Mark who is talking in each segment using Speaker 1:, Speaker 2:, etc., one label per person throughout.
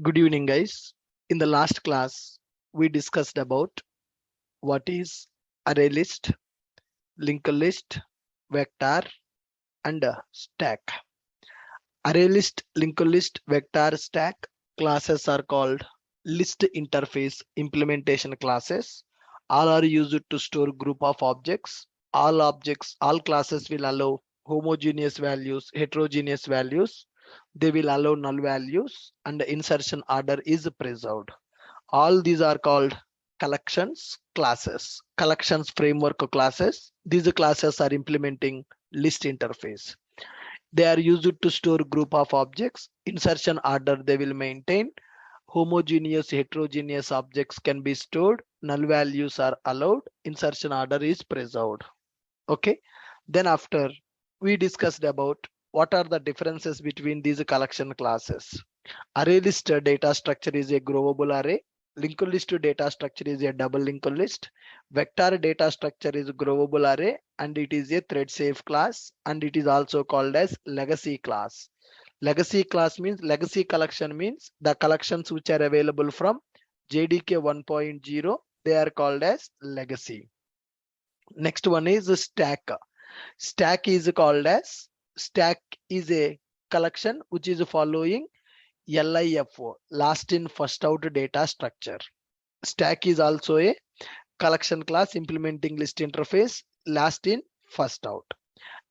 Speaker 1: Good evening, guys. In the last class, we discussed about what is array list, linked list, vector, and stack. Array list, linked list, vector, stack classes are called list interface implementation classes. All are used to store group of objects. All classes will allow homogeneous values, heterogeneous values. They will allow null values, and the insertion order is preserved. All these are called collections classes, collections framework classes. These classes are implementing list interface. They are used to store group of objects. Insertion order they will maintain. Homogeneous, heterogeneous objects can be stored. Null values are allowed. Insertion order is preserved. Okay. Then after we discussed about what are the differences between these collection classes. Array list data structure is a groupable array. Linked list data structure is a double linked list. Vector data structure is a groupable array and it is a thread safe class, and it is also called as legacy class. Legacy class means legacy collection means the collections which are available from JDK 1.0, they are called as legacy. Next one is stack. Stack is called as stack is a collection which is following LIFO, last in first out data structure. Stack is also a collection class implementing list interface, last in first out.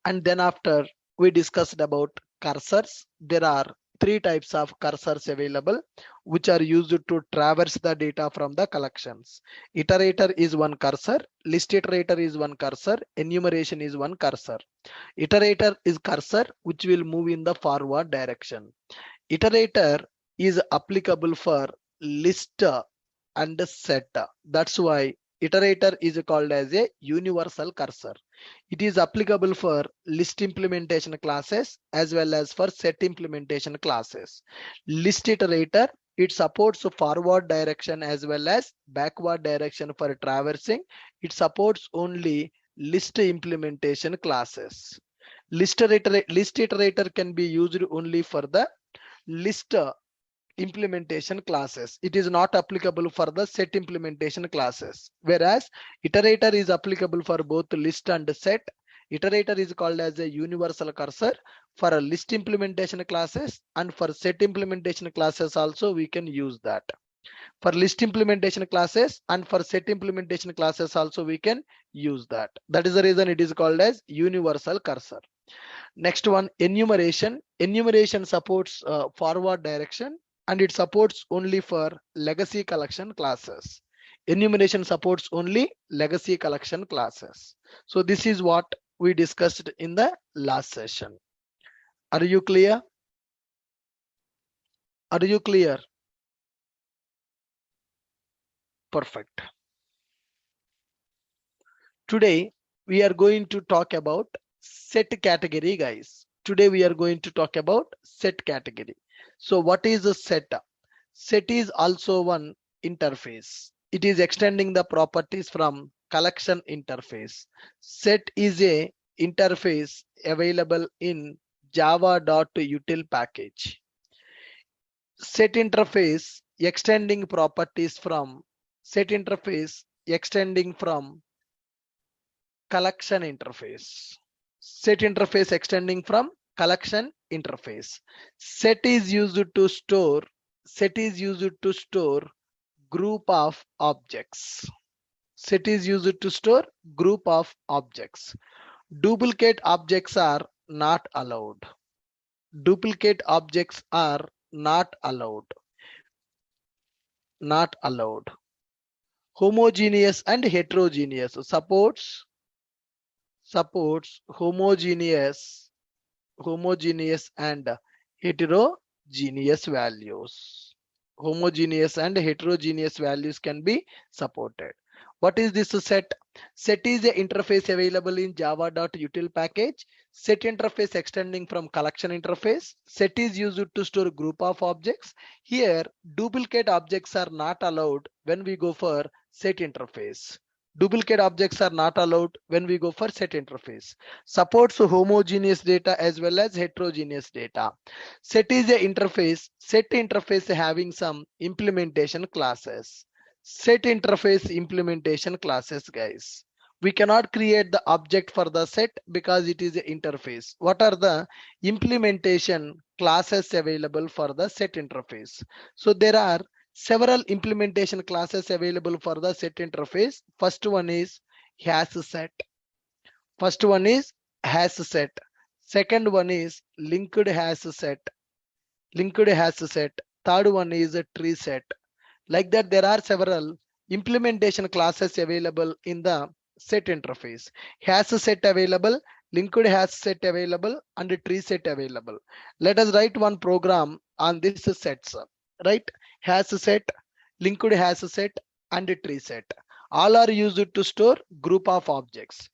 Speaker 1: And then after we discussed about cursors, there are three types of cursors available which are used to traverse the data from the collections. Iterator is one cursor, list iterator is one cursor, enumeration is one cursor. Iterator is cursor which will move in the forward direction. Iterator is applicable for list and set. That's why iterator is called as a universal cursor. It is applicable for list implementation classes as well as for set implementation classes. List iterator, it supports forward direction as well as backward direction for traversing. It supports only list implementation classes. List iterator can be used only for the list implementation classes. It is not applicable for the set implementation classes, whereas iterator is applicable for both list and set. Iterator is called as a universal cursor for a list implementation classes, and for set implementation classes also we can use that. For list implementation classes and for set implementation classes also we can use that. That is the reason it is called as universal cursor. Next one, enumeration. Enumeration supports forward direction and it supports only for legacy collection classes. Enumeration supports only legacy collection classes. So this is what we discussed in the last session. Are you clear? Are you clear? Perfect. Today we are going to talk about set category, guys. Today we are going to talk about set category. So what is a set? Set is also one interface. It is extending the properties from collection interface. Set is a interface available in java.util package. Set interface extending properties from set interface extending from collection interface. Set interface extending from collection interface. Set is used to store group of objects. Set is used to store group of objects. Duplicate objects are not allowed. Duplicate objects are not allowed. Not allowed. Homogeneous and heterogeneous supports homogeneous and heterogeneous values. Homogeneous and heterogeneous values can be supported. What is this set? Set is an interface available in java.util package. Set interface extending from collection interface. Set is used to store group of objects. Here duplicate objects are not allowed when we go for set interface. Duplicate objects are not allowed when we go for set interface. Supports homogeneous data as well as heterogeneous data. Set is a interface. Set interface having some implementation classes. Set interface implementation classes, guys. We cannot create the object for the set because it is an interface. What are the implementation classes available for the set interface? So there are several implementation classes available for the set interface. First one is has set. First one is has set. Second one is linked has set. Linked has set. Third one is a tree set. Like that, there are several implementation classes available in the set interface. Has set available, linked has set available, and a tree set available. Let us write one program on this sets. Right? Has set, linked has set, and a tree set. All are used to store group of objects.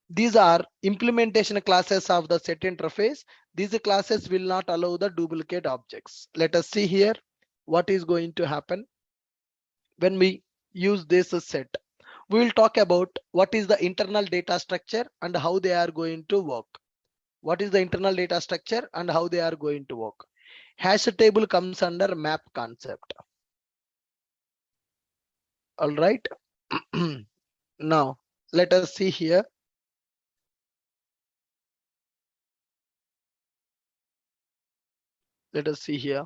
Speaker 1: These are implementation classes of the set interface. These classes will not allow the duplicate objects. Let us see here what is going to happen when we use this set. We will talk about what is the internal data structure and how they are going to work. What is the internal data structure and how they are going to work. Hash table comes under map concept. All right. Now let us see here. Let us see here.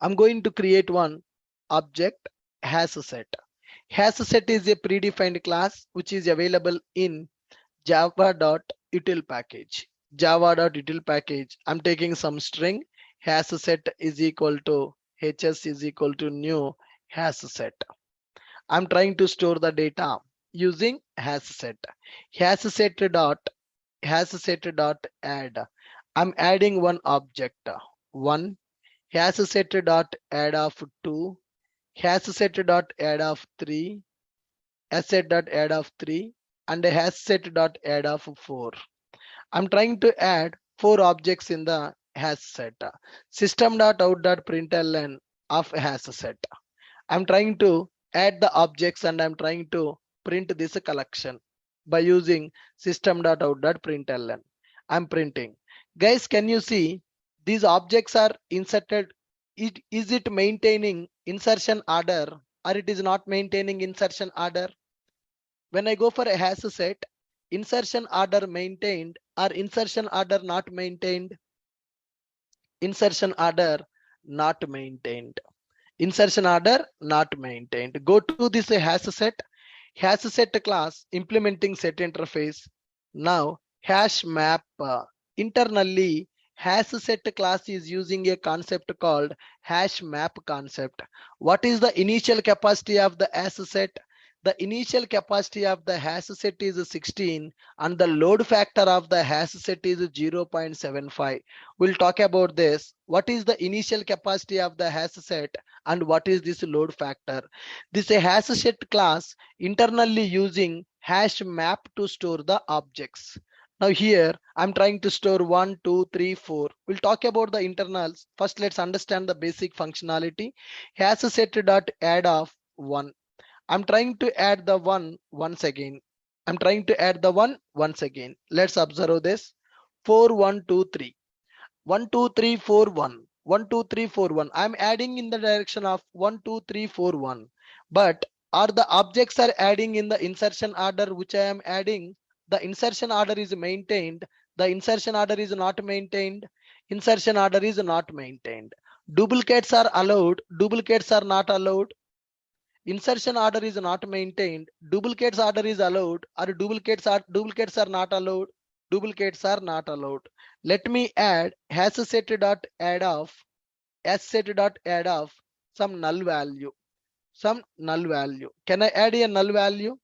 Speaker 1: I'm going to create one object hash set. Hash set is a predefined class which is available in java.util package. Java.util package. I'm taking some string. Hash set is equal to hs is equal to new hash set. I'm trying to store the data using hash set. Hash set dot add. I'm adding one object. One hash set dot add of 2, hash set dot add of 3, asset dot add of 3, and a hash set dot add of 4. I'm trying to add 4 objects in the hash set. System dot out dot println of hash set. I'm trying to add the objects and I'm trying to print this collection by using system dot out dot println. I'm printing. Guys, can you see these objects are inserted? Is it maintaining insertion order or it is not maintaining insertion order? When I go for a hash set, insertion order maintained or insertion order not maintained? Insertion order not maintained. Insertion order not maintained. Go to this hash set class implementing set interface. Now hash map internally hash set class is using a concept called hash map concept. What is the initial capacity of the hash set? The initial capacity of the hash set is 16 and the load factor of the hash set is 0.75. We'll talk about this. What is the initial capacity of the hash set and what is this load factor? This is a hash set class internally using hash map to store the objects. Now here I'm trying to store 1, 2, 3, 4. We'll talk about the internals. First let's understand the basic functionality. Hash set dot add of 1. I'm trying to add the 1 once again. I'm trying to add the 1 once again. Let's observe this. 4, 1, 2, 3. 1, 2, 3, 4, 1. 1, 2, 3, 4, 1. I'm adding in the direction of 1, 2, 3, 4, 1. But are the objects are adding in the insertion order which I am adding? The insertion order is maintained. The insertion order is not maintained. Insertion order is not maintained. Duplicates are allowed. Duplicates are not allowed. Insertion order is not maintained. Duplicates order is allowed, or duplicates are not allowed. Duplicates are not allowed. Let me add hash set dot add of some null value. Some null value. Can I add a null value?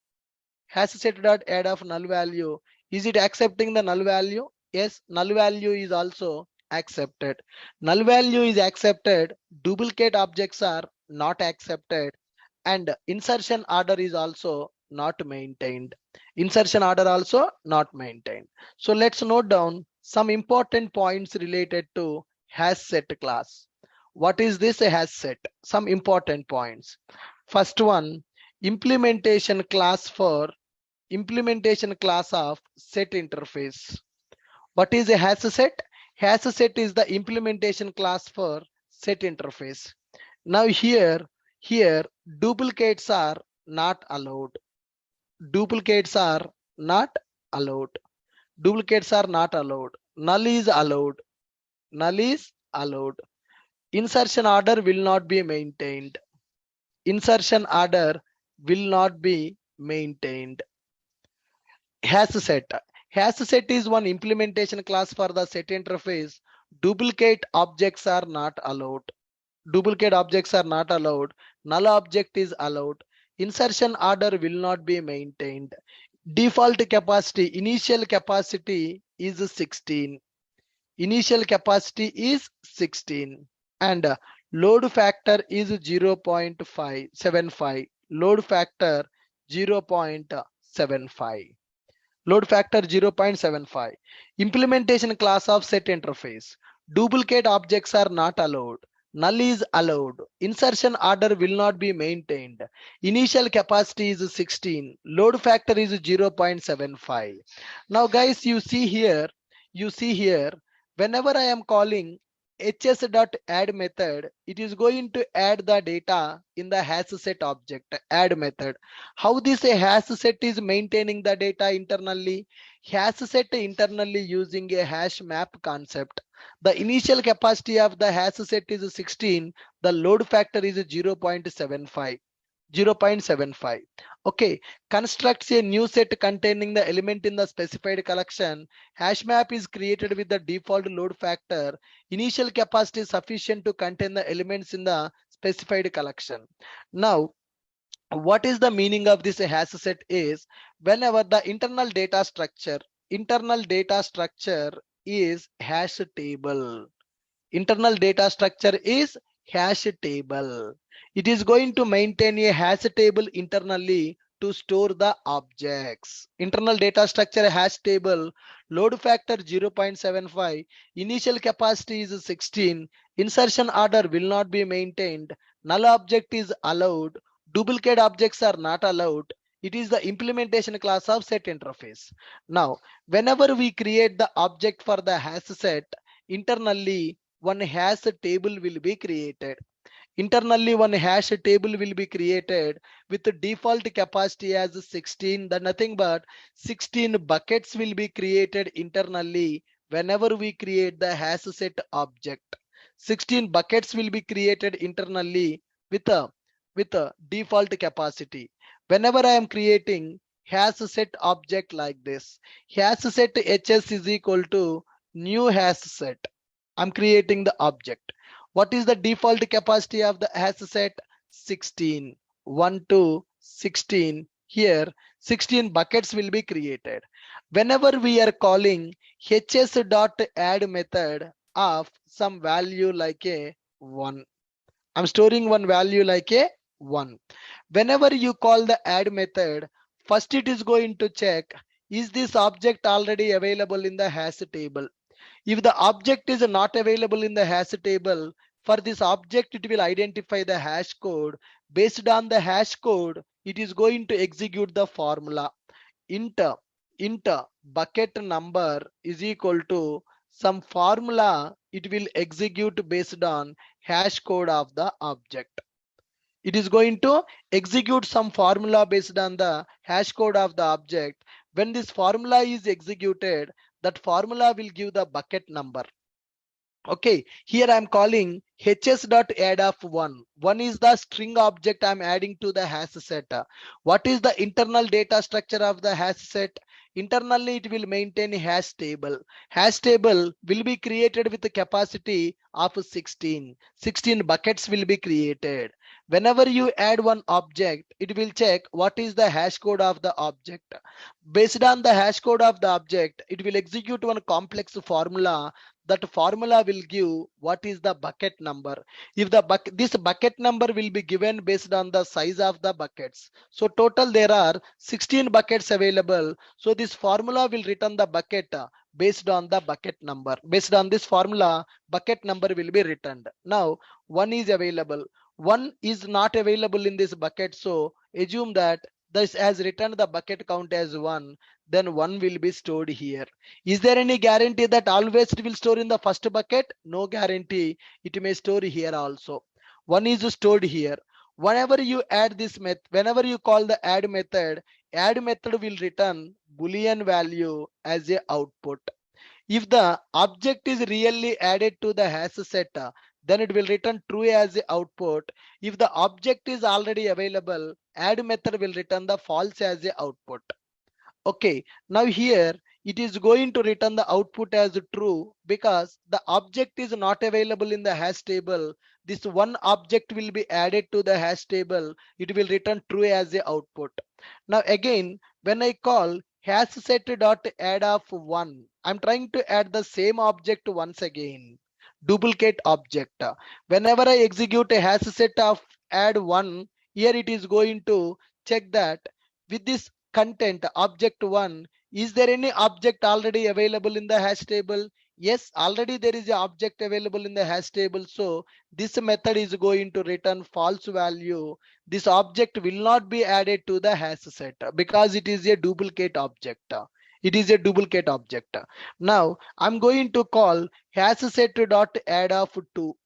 Speaker 1: Hash set dot add of null value. Is it accepting the null value? Yes, null value is also accepted. Null value is accepted. Duplicate objects are not accepted. And insertion order is also not maintained. Insertion order also not maintained. So let's note down some important points related to hash set class. What is this a hash set? Some important points. First one, implementation class for implementation class of set interface. What is a hash set? Hash set is the implementation class for set interface. Now here duplicates are not allowed. Duplicates are not allowed. Duplicates are not allowed. Null is allowed. Null is allowed. Insertion order will not be maintained. Insertion order will not be maintained. Hash set. Hash set is one implementation class for the set interface. Duplicate objects are not allowed. Duplicate objects are not allowed. Null object is allowed. Insertion order will not be maintained. Default capacity, initial capacity is 16. Initial capacity is 16. And load factor is 0.575. Load factor 0.75. Load factor 0.75. Implementation class of set interface. Duplicate objects are not allowed. Null is allowed. Insertion order will not be maintained. Initial capacity is 16. Load factor is 0.75. Now guys, you see here, whenever I am calling hs.add method, it is going to add the data in the hash set object add method. How this a hash set is maintaining the data internally? Hash set internally using a hash map concept. The initial capacity of the hash set is 16. The load factor is 0.75. 0.75. Okay, constructs a new set containing the element in the specified collection. Hash map is created with the default load factor. Initial capacity is sufficient to contain the elements in the specified collection. Now, what is the meaning of this hash set is whenever the internal data structure is hash table. Internal data structure is hash table. It is going to maintain a hash table internally to store the objects. Internal data structure hash table, load factor 0.75, initial capacity is 16, insertion order will not be maintained, null object is allowed, duplicate objects are not allowed. It is the implementation class of set interface. Now, whenever we create the object for the hash set, internally one hash table will be created. Internally one hash table will be created with the default capacity as 16. The nothing but 16 buckets will be created internally whenever we create the hash set object. 16 buckets will be created internally with a default capacity. Whenever I am creating hash set object like this, hash set hs is equal to new hash set. I'm creating the object. What is the default capacity of the hash set? 16. 1 to 16. Here 16 buckets will be created. Whenever we are calling hs.add method of some value like a 1. I'm storing one value like a 1. Whenever you call the add method, first it is going to check, is this object already available in the hash table? If the object is not available in the hash table, for this object it will identify the hash code. Based on the hash code, it is going to execute the formula. int bucket number is equal to some formula it will execute based on hash code of the object. It is going to execute some formula based on the hash code of the object. When this formula is executed, that formula will give the bucket number. Okay, here I'm calling hs.add of 1. 1 is the string object I'm adding to the hash set. What is the internal data structure of the hash set? Internally, it will maintain a hash table. Hash table will be created with a capacity of 16. 16 buckets will be created. Whenever you add one object, it will check what is the hash code of the object. Based on the hash code of the object, it will execute one complex formula. That formula will give what is the bucket number. If this bucket number will be given based on the size of the buckets. So total there are 16 buckets available. So this formula will return the bucket based on the bucket number. Based on this formula, bucket number will be returned. Now 1 is available. 1 is not available in this bucket, so assume that this has returned the bucket count as 1, then 1 will be stored here. Is there any guarantee that always it will store in the first bucket? No guarantee. It may store here also. 1 is stored here. Whenever you add this method, whenever you call the add method will return boolean value as a output. If the object is really added to the hash set, then it will return true as the output. If the object is already available, add method will return the false as the output. Okay, now here it is going to return the output as true because the object is not available in the hash table. This one object will be added to the hash table. It will return true as the output. Now again, when I call hash set dot add of 1, I'm trying to add the same object once again. Duplicate object. Whenever I execute a hash set of add 1, here it is going to check that with this content object 1, is there any object already available in the hash table? Yes, already there is an object available in the hash table, so this method is going to return false value. This object will not be added to the hash set because it is a duplicate object. It is a duplicate object. Now I'm going to call hash set dot add of 2.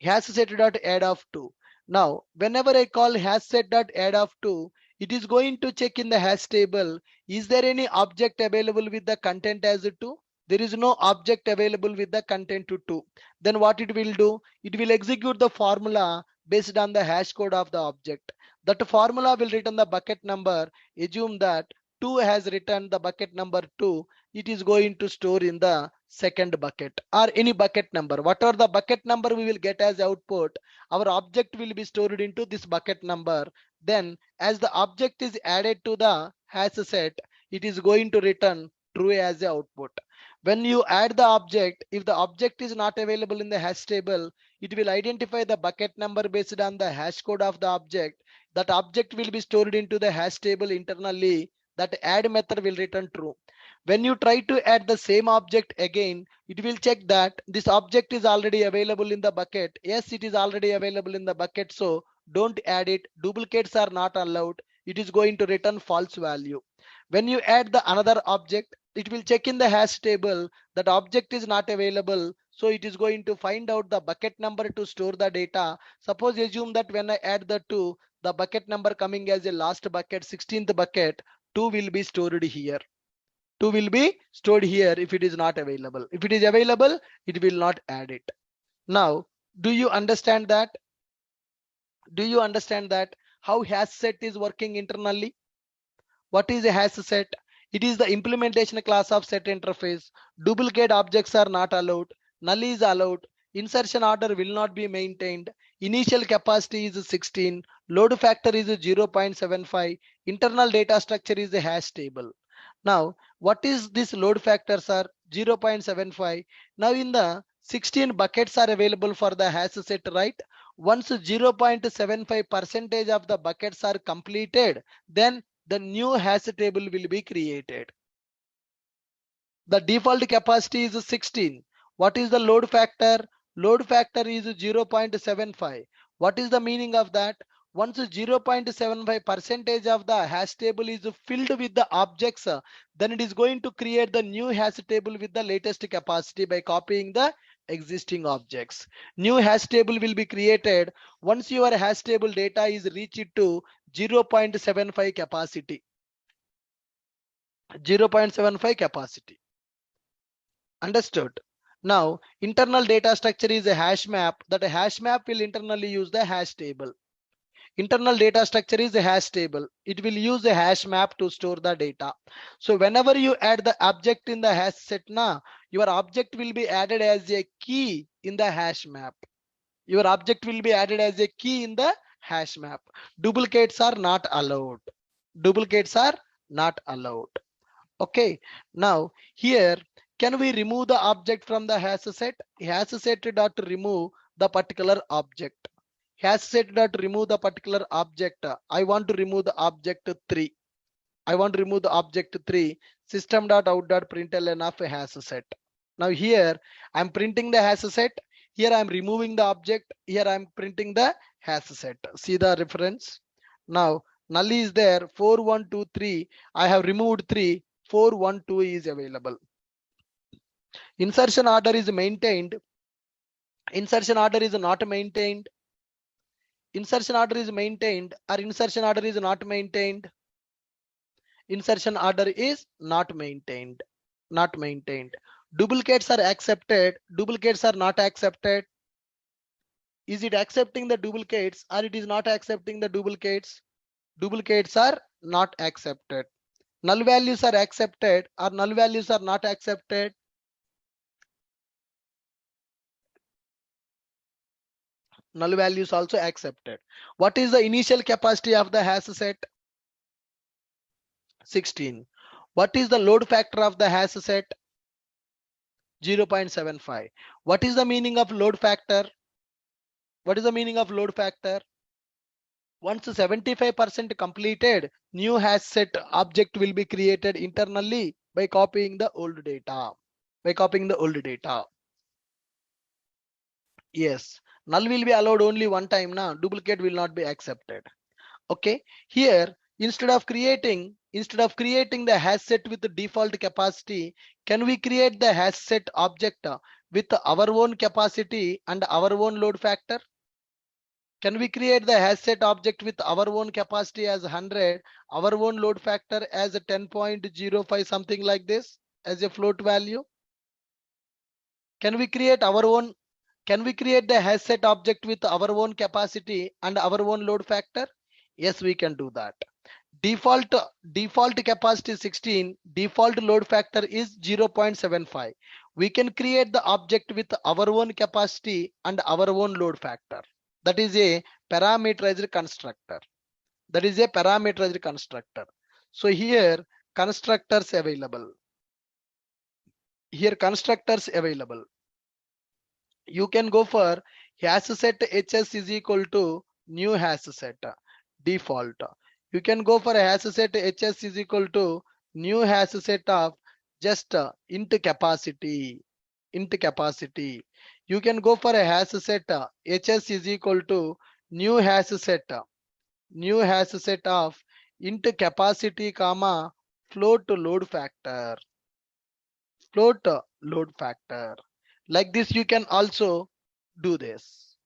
Speaker 1: Hash set dot add of 2. Now whenever I call hash set dot add of 2, it is going to check in the hash table, is there any object available with the content as 2? There is no object available with the content to 2. Then what it will do? It will execute the formula based on the hash code of the object. That formula will return the bucket number. Assume that 2 has returned the bucket number 2. It is going to store in the second bucket or any bucket number. Whatever the bucket number we will get as output, our object will be stored into this bucket number. Then as the object is added to the hash set, it is going to return true as the output. When you add the object, if the object is not available in the hash table, it will identify the bucket number based on the hash code of the object. That object will be stored into the hash table internally. That add method will return true. When you try to add the same object again, it will check that this object is already available in the bucket. Yes, it is already available in the bucket, so don't add it. Duplicates are not allowed. It is going to return false value. When you add the another object, it will check in the hash table that object is not available, so it is going to find out the bucket number to store the data. Suppose assume that when I add the 2, the bucket number coming as a last bucket, 16th bucket, 2 will be stored here. 2 will be stored here if it is not available. If it is available, it will not add it. Now, do you understand that? Do you understand that how hash set is working internally? What is a hash set? It is the implementation class of set interface. Duplicate objects are not allowed. Null is allowed. Insertion order will not be maintained. Initial capacity is 16. Load factor is 0.75. Internal data structure is a hash table. Now, what is this load factors are 0.75. Now in the 16 buckets are available for the hash set, right? Once 0.75 percentage of the buckets are completed, then the new hash table will be created. The default capacity is 16. What is the load factor? Load factor is 0.75. What is the meaning of that? Once 0.75 percentage of the hash table is filled with the objects, then it is going to create the new hash table with the latest capacity by copying the existing objects. New hash table will be created once your hash table data is reached to 0.75 capacity. 0.75 capacity. Understood? Now, internal data structure is a hash map. That a hash map will internally use the hash table. Internal data structure is a hash table. It will use a hash map to store the data. So whenever you add the object in the hash set, your object will be added as a key in the hash map. Your object will be added as a key in the hash map. Duplicates are not allowed. Duplicates are not allowed. Okay. Now here, can we remove the object from the hash set? Hash set dot remove the particular object. Hash set dot remove the particular object. I want to remove the object 3. I want to remove the object 3. System dot out dot println of a hash set. Now here I'm printing the hash set. Here I'm removing the object. Here I'm printing the hash set. See the reference. Now null is there 4 1 2 3. I have removed 3. 4 1 2 is available. Insertion order is maintained. Insertion order is not maintained. Insertion order is maintained or insertion order is not maintained. Insertion order is not maintained. Not maintained. Duplicates are accepted. Duplicates are not accepted. Is it accepting the duplicates or it is not accepting the duplicates? Duplicates are not accepted. Null values are accepted or null values are not accepted. Null values also accepted. What is the initial capacity of the hash set? 16. What is the load factor of the hash set? 0.75. What is the meaning of load factor? What is the meaning of load factor? Once 75% completed, new hash set object will be created internally by copying the old data. By copying the old data. Yes, null will be allowed only one time now. Duplicate will not be accepted. Okay, here instead of creating the hash set with the default capacity, can we create the hash set object with our own capacity and our own load factor? Can we create the hash set object with our own capacity as 100, our own load factor as a 10.05, something like this as a float value? Can we create our own? Can we create the hash set object with our own capacity and our own load factor? Yes, we can do that. Default capacity is 16, default load factor is 0.75. We can create the object with our own capacity and our own load factor. That is a parameterized constructor. That is a parameterized constructor. So here constructors available. Here constructors available. You can go for hash set hs is equal to new hash set default. You can go for a hash set hs is equal to new hash set of just int capacity. Int capacity. You can go for a hash set hs is equal to new hash set of int capacity comma float load factor. Float load factor. Like this you can also do this.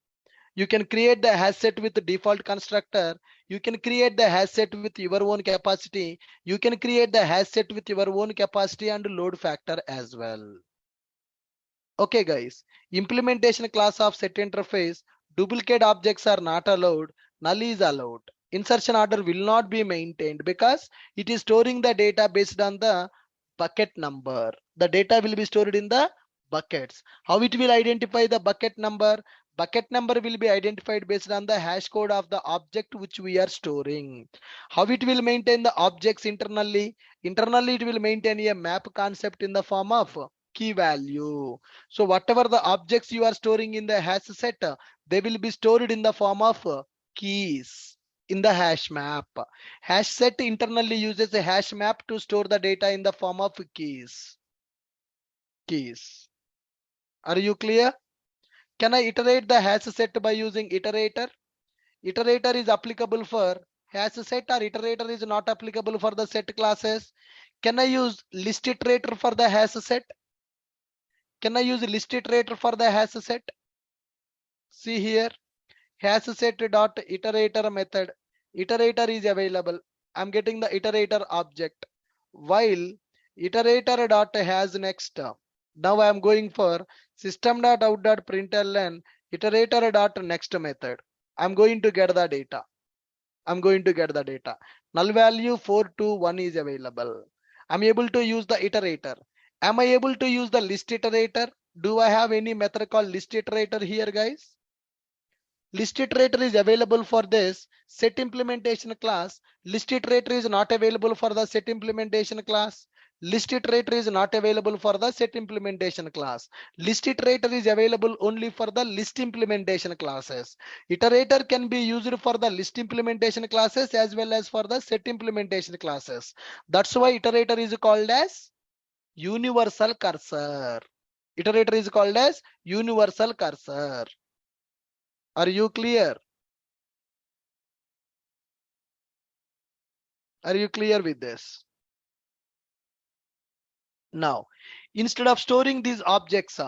Speaker 1: You can create the hash set with the default constructor. You can create the hash set with your own capacity. You can create the hash set with your own capacity and load factor as well. Okay guys, implementation class of set interface, duplicate objects are not allowed, null is allowed. Insertion order will not be maintained because it is storing the data based on the bucket number. The data will be stored in the buckets. How it will identify the bucket number? Bucket number will be identified based on the hash code of the object which we are storing. How it will maintain the objects internally? Internally it will maintain a map concept in the form of key value. So whatever the objects you are storing in the hash set, they will be stored in the form of keys in the hash map. Hash set internally uses a hash map to store the data in the form of keys. Keys. Are you clear? Can I iterate the hash set by using iterator? Iterator is applicable for hash set or iterator is not applicable for the set classes? Can I use list iterator for the hash set? Can I use list iterator for the hash set? See here, hash set dot iterator method. Iterator is available. I'm getting the iterator object. While iterator dot has next. Now I am going for system dot out dot println iterator dot next method. I'm going to get the data. I'm going to get the data. Null value 421 is available. I'm able to use the iterator. Am I able to use the list iterator? Do I have any method called list iterator here, guys? List iterator is available for this set implementation class. List iterator is not available for the set implementation class. List iterator is not available for the set implementation class. List iterator is available only for the list implementation classes. Iterator can be used for the list implementation classes as well as for the set implementation classes. That's why iterator is called as universal cursor. Iterator is called as universal cursor. Are you clear? Are you clear with this? Now, instead of storing these objects,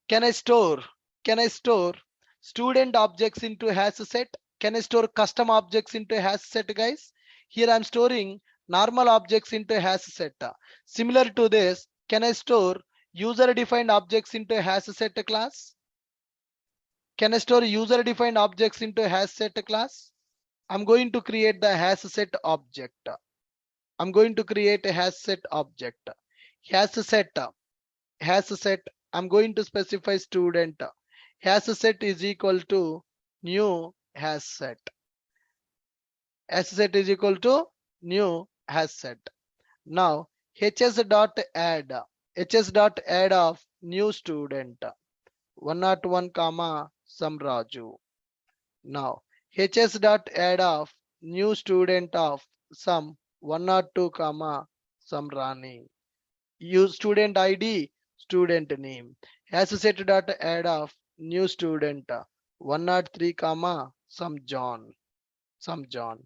Speaker 1: can I store? Can I store student objects into hash set? Can I store custom objects into hash set, guys? Here I'm storing normal objects into hash set. Similar to this, can I store user-defined objects into hash set class? Can I store user-defined objects into hash set class? I'm going to create the hash set object. I'm going to create a hash set object. Hash set hash set, I'm going to specify student. Hash set is equal to new hash set. Hash set is equal to new hash set. Now hs.add of new student 101 comma some Raju. Now hs.add of new student of some 102 comma some Rani. Use student ID, student name. Hash set dot add of new student 103 comma some John, some John.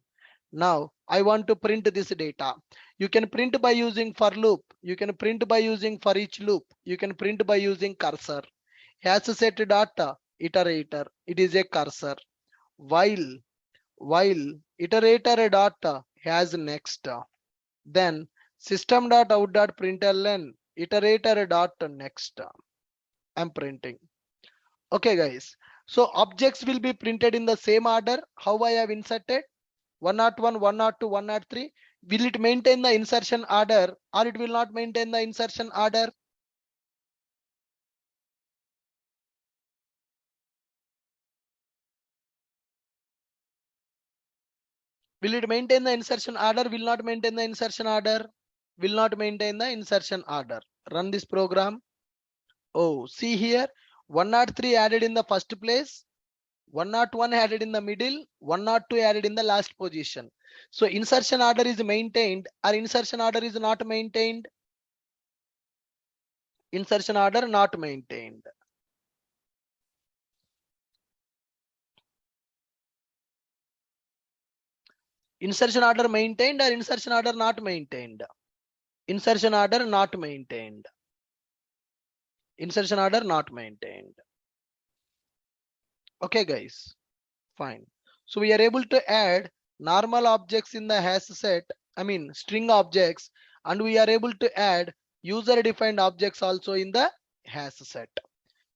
Speaker 1: Now I want to print this data. You can print by using for loop. You can print by using for each loop. You can print by using cursor. Hash set dot iterator. It is a cursor. While iterator dot has next. Then system.out.println iterator.next. I'm printing. Okay, guys. So objects will be printed in the same order. How I have inserted 101, 102, 103. Will it maintain the insertion order or it will not maintain the insertion order? Will it maintain the insertion order? Will not maintain the insertion order? Will not maintain the insertion order. Run this program. Oh, see here, 103 added in the first place, 101 added in the middle, 102 added in the last position. So insertion order is maintained or insertion order is not maintained? Insertion order not maintained. Insertion order maintained or insertion order not maintained? Insertion order not maintained. Insertion order not maintained. Okay, guys, fine. So we are able to add normal objects in the hash set, I mean string objects, and we are able to add user defined objects also in the hash set.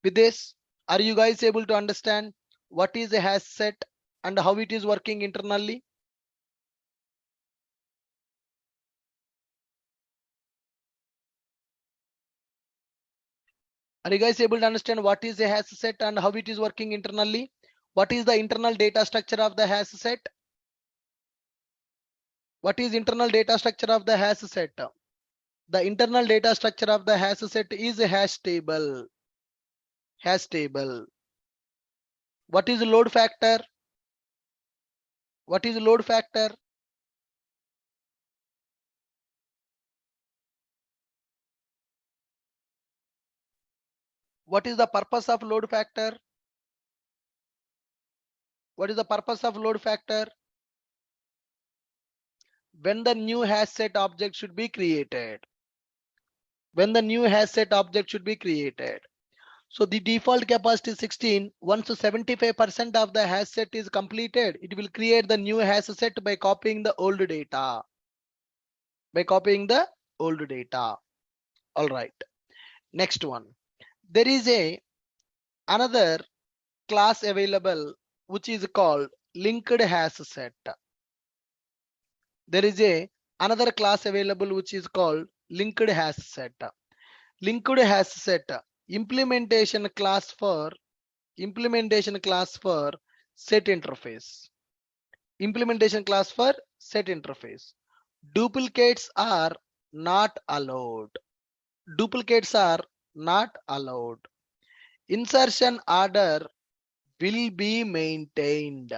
Speaker 1: With this, are you guys able to understand what is a hash set and how it is working internally? Are you guys able to understand what is a hash set and how it is working internally? What is the internal data structure of the hash set? What is internal data structure of the hash set? The internal data structure of the hash set is a hash table. Hash table. What is load factor? What is load factor? What is the purpose of load factor? What is the purpose of load factor? When the new hash set object should be created. When the new hash set object should be created. So the default capacity is 16. Once 75% of the hash set is completed, it will create the new hash set by copying the old data. By copying the old data. All right. Next one. There is another class available which is called linked hash set. There is another class available which is called linked hash set. Linked hash set implementation class for set interface. Implementation class for set interface. Duplicates are not allowed. Duplicates are not allowed. Insertion order will be maintained.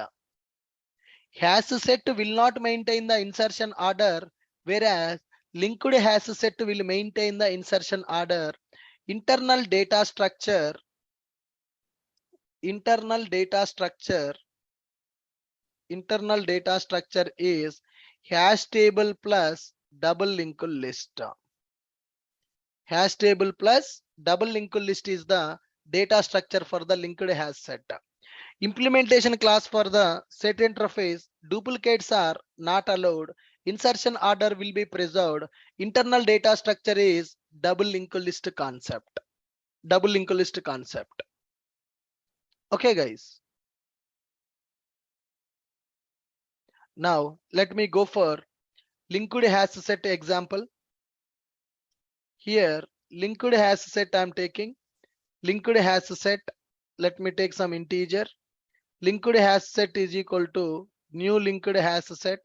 Speaker 1: Hash set will not maintain the insertion order, whereas linked hash set will maintain the insertion order. Internal data structure is hash table plus double linked list. Hash table plus double linked list is the data structure for the linked hash set. Implementation class for the set interface, duplicates are not allowed. Insertion order will be preserved. Internal data structure is double linked list concept. Double linked list concept. Okay, guys. Now let me go for linked hash set example. Here linked hash set I am taking. Linked hash set. Let me take some integer. Linked hash set is equal to new linked hash set.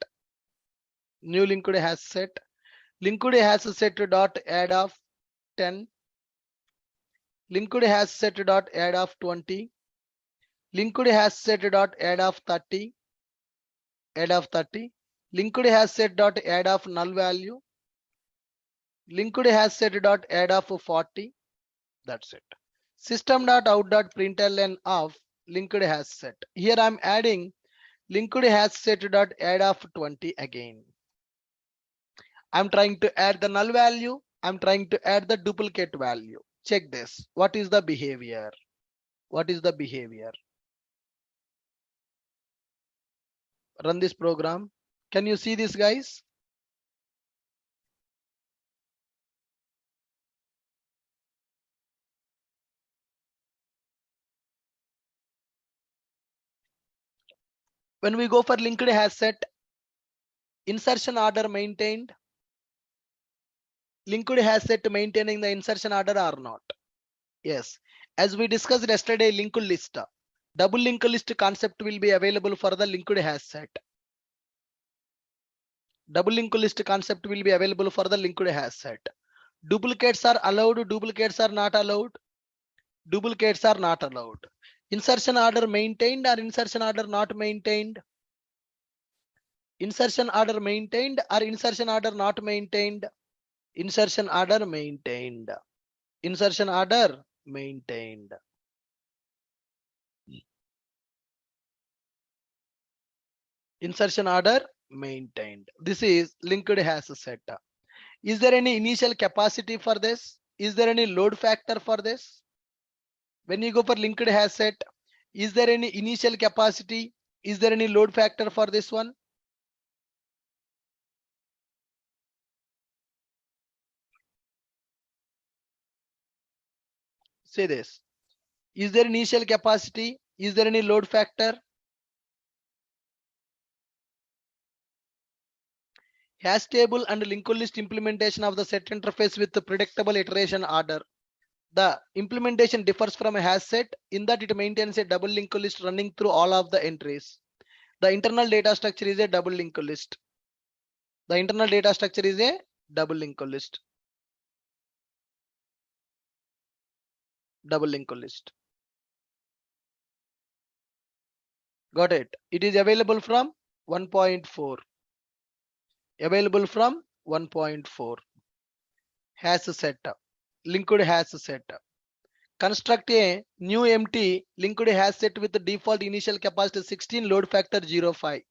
Speaker 1: New linked hash set. Linked hash set dot add of 10. Linked hash set dot add of 20. Linked hash set dot add of 30. Add of 30. Linked hash set dot add of null value. Linked hash set dot add of 40. That's it. System dot out dot println of linked hash set. Here I'm adding linked hash set dot add of 20 again. I'm trying to add the null value. I'm trying to add the duplicate value. Check this. What is the behavior? What is the behavior? Run this program. Can you see this, guys? When we go for linked hash set, insertion order maintained. Linked hash set maintaining the insertion order or not? Yes. As we discussed yesterday, linked list. Double linked list concept will be available for the linked hash set. Double linked list concept will be available for the linked hash set. Duplicates are allowed, duplicates are not allowed. Duplicates are not allowed. Insertion order maintained or insertion order not maintained? Insertion order maintained or insertion order not maintained? Insertion order maintained. Insertion order maintained. Insertion order maintained. This is linked hash set. Is there any initial capacity for this? Is there any load factor for this? When you go for linked hash set, is there any initial capacity? Is there any load factor for this one? Say this. Is there initial capacity? Is there any load factor? Hash table and linked list implementation of the set interface with the predictable iteration order. The implementation differs from a hash set in that it maintains a double linked list running through all of the entries. The internal data structure is a double linked list. The internal data structure is a double linked list. Double linked list. Got it. It is available from 1.4. Available from 1.4. Hash set. Linked hash set. Construct a new empty linked hash set with the default initial capacity 16, load factor 0.5.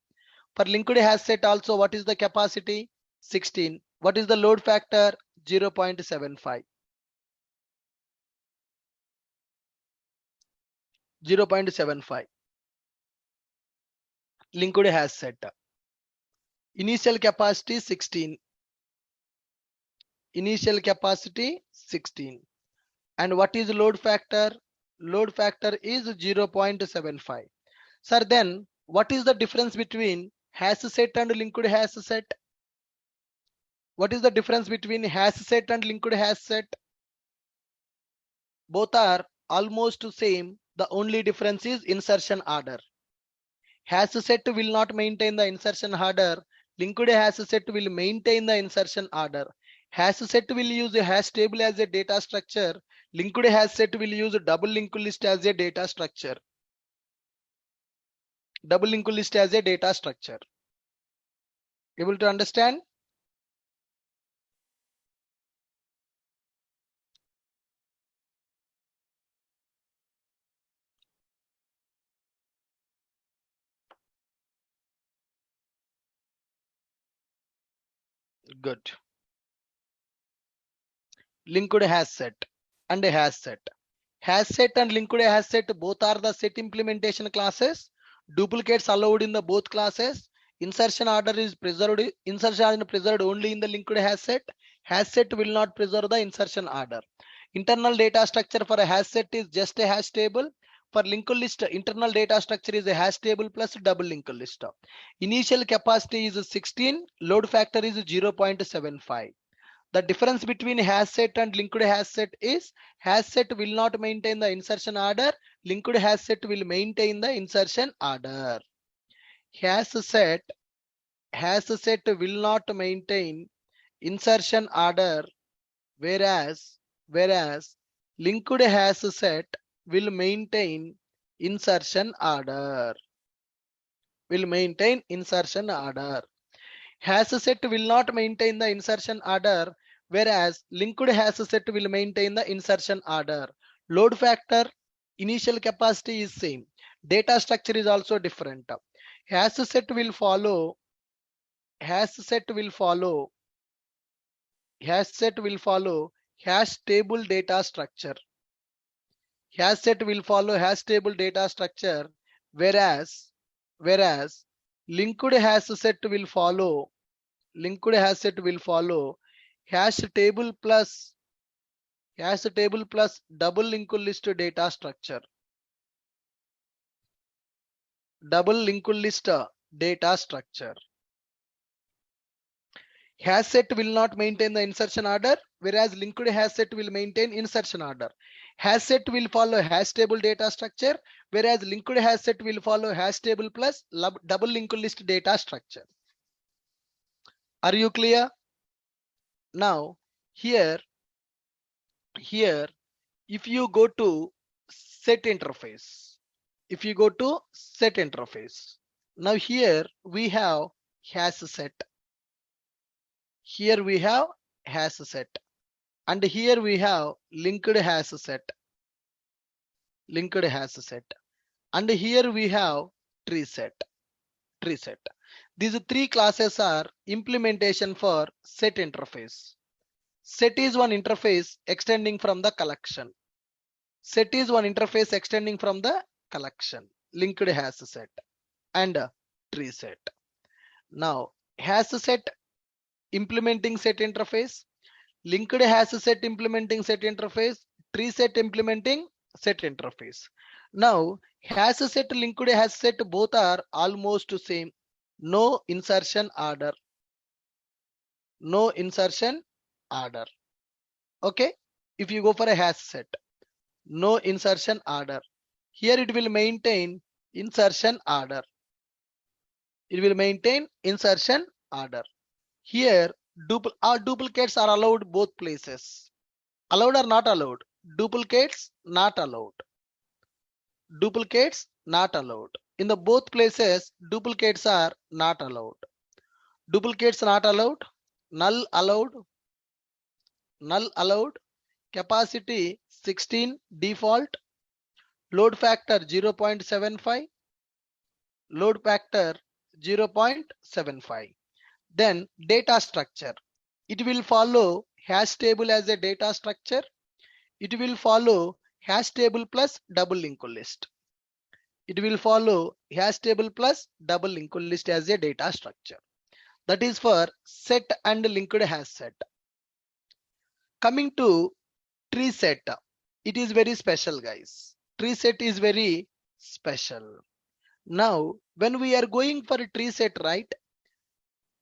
Speaker 1: For linked hash set also, what is the capacity? 16. What is the load factor? 0.75. 0.75. Linked hash set. Initial capacity 16. Initial capacity 16. And what is load factor? Load factor is 0.75. Sir, then what is the difference between hash set and linked hash set? What is the difference between hash set and linked hash set? Both are almost same. The only difference is insertion order. Hash set will not maintain the insertion order. Linked hash set will maintain the insertion order. Hash set will use a hash table as a data structure. Linked hash set will use a double linked list as a data structure. Double linked list as a data structure. Able to understand? Good. Linked hash set and a hash set. Hash set and linked hash set both are the set implementation classes. Duplicates allowed in the both classes. Insertion order is preserved. Insertion order is preserved only in the linked hash set. Hash set will not preserve the insertion order. Internal data structure for a hash set is just a hash table. For linked list, internal data structure is a hash table plus double linked list. Initial capacity is 16. Load factor is 0.75. The difference between hash set and linked hash set is hash set will not maintain the insertion order. Linked hash set will maintain the insertion order. Hash set will not maintain insertion order, whereas linked hash set will maintain insertion order. Hash set will not maintain the insertion order, whereas linked hash set will maintain the insertion order. Load factor, initial capacity is same. Data structure is also different. Hash set will follow hash table data structure. Hash set will follow hash table data structure, whereas linked hash set will follow hash table plus double linked list data structure. Hash set will not maintain the insertion order, whereas linked hash set will maintain insertion order. Hash set will follow hash table data structure, whereas linked hash set will follow hash table plus double linked list data structure. Are you clear? Now here if you go to set interface, now here we have hash set. Here we have hash set, and here we have linked hash set, and here we have tree set. These three classes are implementation for set interface. Set is one interface extending from the collection. Linked hash set and tree set. Now hash set implementing set interface, linked hash set implementing set interface, tree set implementing set interface. Now hash set, linked hash set both are almost same. No insertion order. Okay, if you go for a hash set, no insertion order. Here it will maintain insertion order. Here duplicates are allowed both places. Allowed or not allowed? Duplicates not allowed. In the both places, duplicates are not allowed. Null allowed. Capacity 16 default. Load factor 0.75. Then data structure. It will follow hash table as a data structure. It will follow hash table plus double linked list. As a data structure. That is for set and linked hash set. Coming to tree set, it is very special, guys. Tree set is very special. Now when we are going for a tree set, right,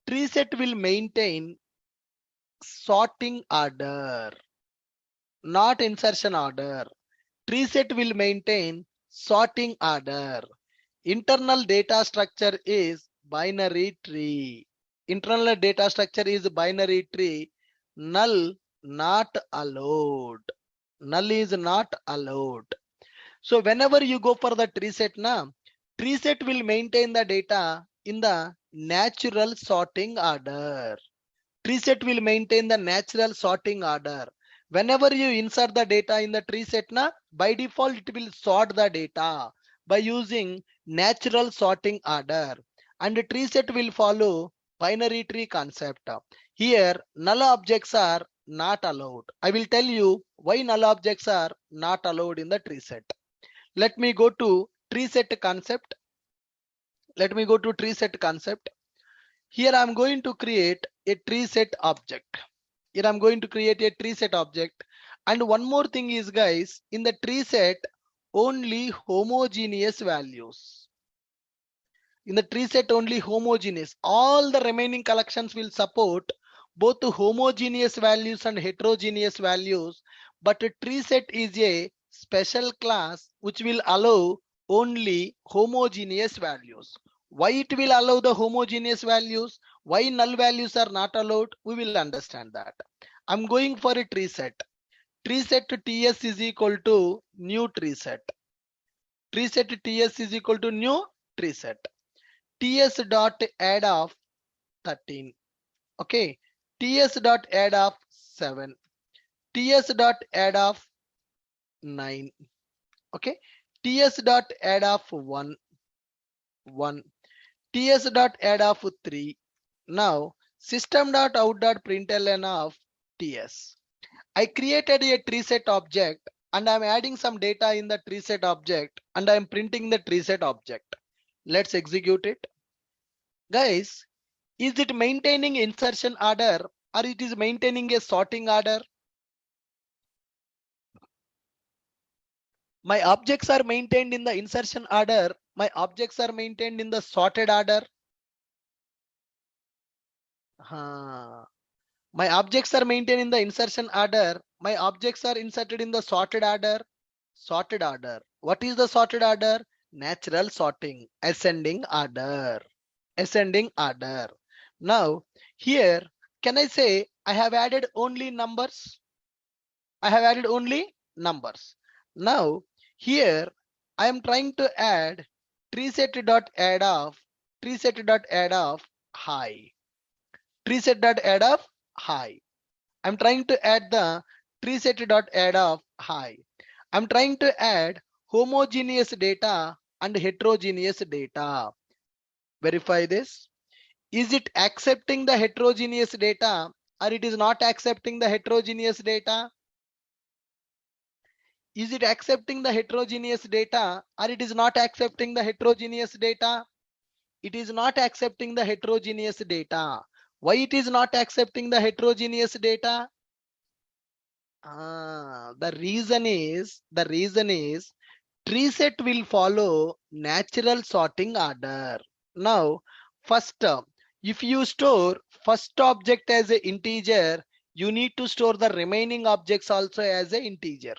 Speaker 1: tree set will maintain sorting order, not insertion order. Tree set will maintain sorting order. Internal data structure is binary tree. Null not allowed. So whenever you go for the tree set, tree set will maintain the data in the natural sorting order. Whenever you insert the data in the tree set, by default it will sort the data by using natural sorting order, and the tree set will follow binary tree concept. Here, null objects are not allowed. I will tell you why null objects are not allowed in the tree set. Let me go to tree set concept. Let me go to tree set concept. Here I'm going to create a tree set object. Here I'm going to create a tree set object. And one more thing is, guys, in the tree set, only homogeneous values. In the tree set, only homogeneous. All the remaining collections will support both the homogeneous values and heterogeneous values. But a tree set is a special class which will allow only homogeneous values. Why it will allow the homogeneous values? Why null values are not allowed? We will understand that. I'm going for a tree set. Tree set to TS is equal to new tree set. Tree set to TS is equal to new tree set. TS dot add of 13. Okay. TS dot add of 7. TS dot add of 9. Okay. TS dot add of 1. 1. TS dot add of 3. Now system dot out dot println of TS. I created a tree set object and I'm adding some data in the tree set object and I'm printing the tree set object. Let's execute it. Guys, is it maintaining insertion order or it is maintaining a sorting order? My objects are maintained in the insertion order. My objects are maintained in the sorted order. My objects are maintained in the insertion order. My objects are inserted in the sorted order. Sorted order. What is the sorted order? Natural sorting. Ascending order. Ascending order. Now, here, can I say I have added only numbers? I have added only numbers. Now, here, I am trying to add treeset.add of treeset.add of high. Treeset.add of high. I'm trying to add the treeset.add of high. I'm trying to add homogeneous data and heterogeneous data. Verify this. Is it accepting the heterogeneous data or it is not accepting the heterogeneous data? Is it accepting the heterogeneous data or it is not accepting the heterogeneous data? It is not accepting the heterogeneous data. Why it is not accepting the heterogeneous data? The reason is tree set will follow natural sorting order. Now, first, if you store first object as an integer, you need to store the remaining objects also as an integer.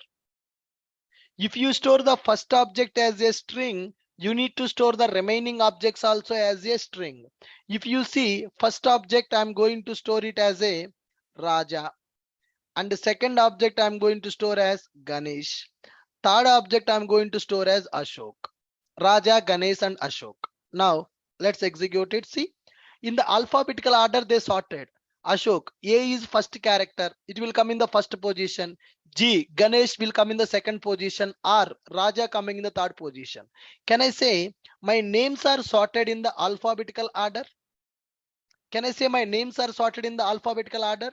Speaker 1: If you store the first object as a string, you need to store the remaining objects also as a string. If you see first object, I'm going to store it as a Raja. And the second object I'm going to store as Ganesh. Third object I'm going to store as Ashok. Raja, Ganesh and Ashok. Now let's execute it. See, in the alphabetical order they sorted. Ashok, A is first character. It will come in the first position. G, Ganesh will come in the second position. R, Raja coming in the third position. Can I say my names are sorted in the alphabetical order? Can I say my names are sorted in the alphabetical order?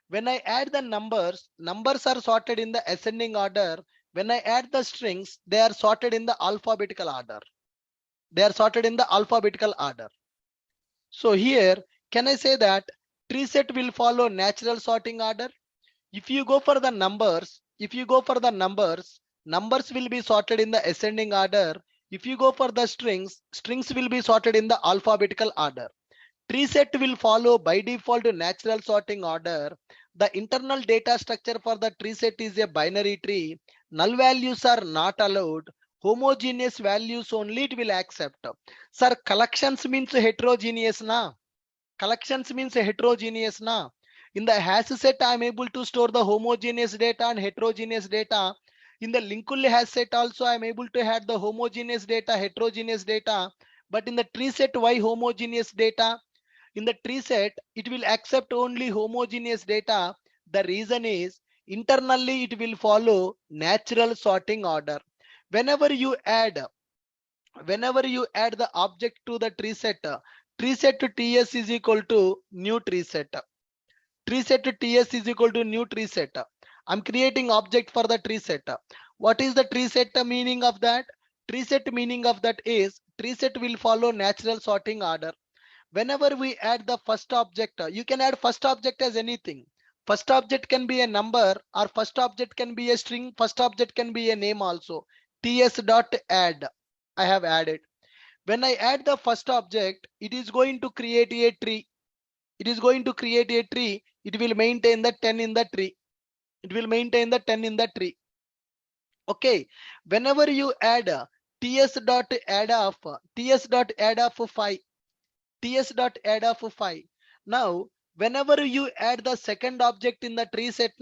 Speaker 1: When I add the numbers, numbers are sorted in the ascending order. When I add the strings, they are sorted in the alphabetical order. They are sorted in the alphabetical order. So here, can I say that tree set will follow natural sorting order? If you go for the numbers, numbers will be sorted in the ascending order. If you go for the strings, strings will be sorted in the alphabetical order. Tree set will follow by default natural sorting order. The internal data structure for the tree set is a binary tree. Null values are not allowed. Homogeneous values only it will accept. Sir, collections means heterogeneous na? Collections means heterogeneous na? In the hash set, I am able to store the homogeneous data and heterogeneous data. In the linked hash set also, I am able to have the homogeneous data, heterogeneous data. But in the tree set, why homogeneous data? In the tree set, it will accept only homogeneous data. The reason is internally it will follow natural sorting order. Whenever you add the object to the tree set to TS is equal to new tree set. Tree set TS is equal to new tree set. I'm creating object for the tree set. What is the tree set meaning of that? Tree set meaning of that is tree set will follow natural sorting order. Whenever we add the first object, you can add first object as anything. First object can be a number, or first object can be a string, first object can be a name also. TS dot add. I have added. When I add the first object, it is going to create a tree. It is going to create a tree. It will maintain the 10 in the tree. It will maintain the 10 in the tree. Okay. Whenever you add ts dot add of 5, ts dot add of 5. Now, whenever you add the second object in the tree set,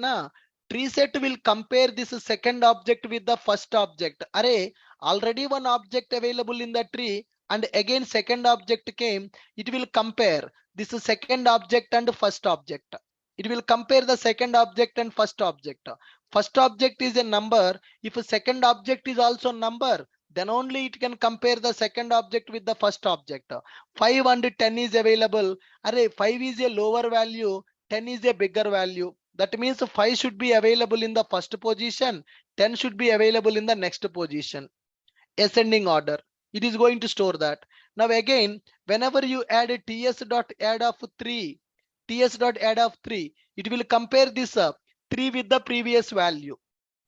Speaker 1: tree set will compare this second object with the first object. Array, already one object available in the tree, and again second object came. It will compare this second object and first object. It will compare the second object and first object. First object is a number. If a second object is also number, then only it can compare the second object with the first object. 5 and 10 is available. Array, 5 is a lower value, 10 is a bigger value. That means 5 should be available in the first position, 10 should be available in the next position. Ascending order. It is going to store that. Now again, whenever you add a ts dot add of 3, ts dot add of 3, it will compare this 3 with the previous value.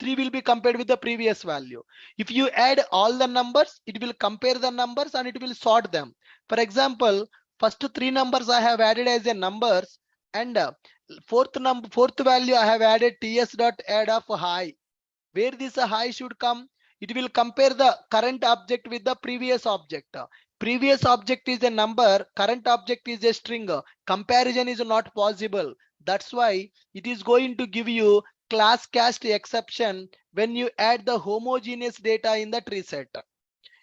Speaker 1: 3 will be compared with the previous value. If you add all the numbers, it will compare the numbers and it will sort them. For example, first 3 numbers I have added as a numbers, and fourth value I have added ts dot add of high. Where this high should come? It will compare the current object with the previous object. Previous object is a number, current object is a string. Comparison is not possible. That's why it is going to give you class cast exception when you add the homogeneous data in the tree set.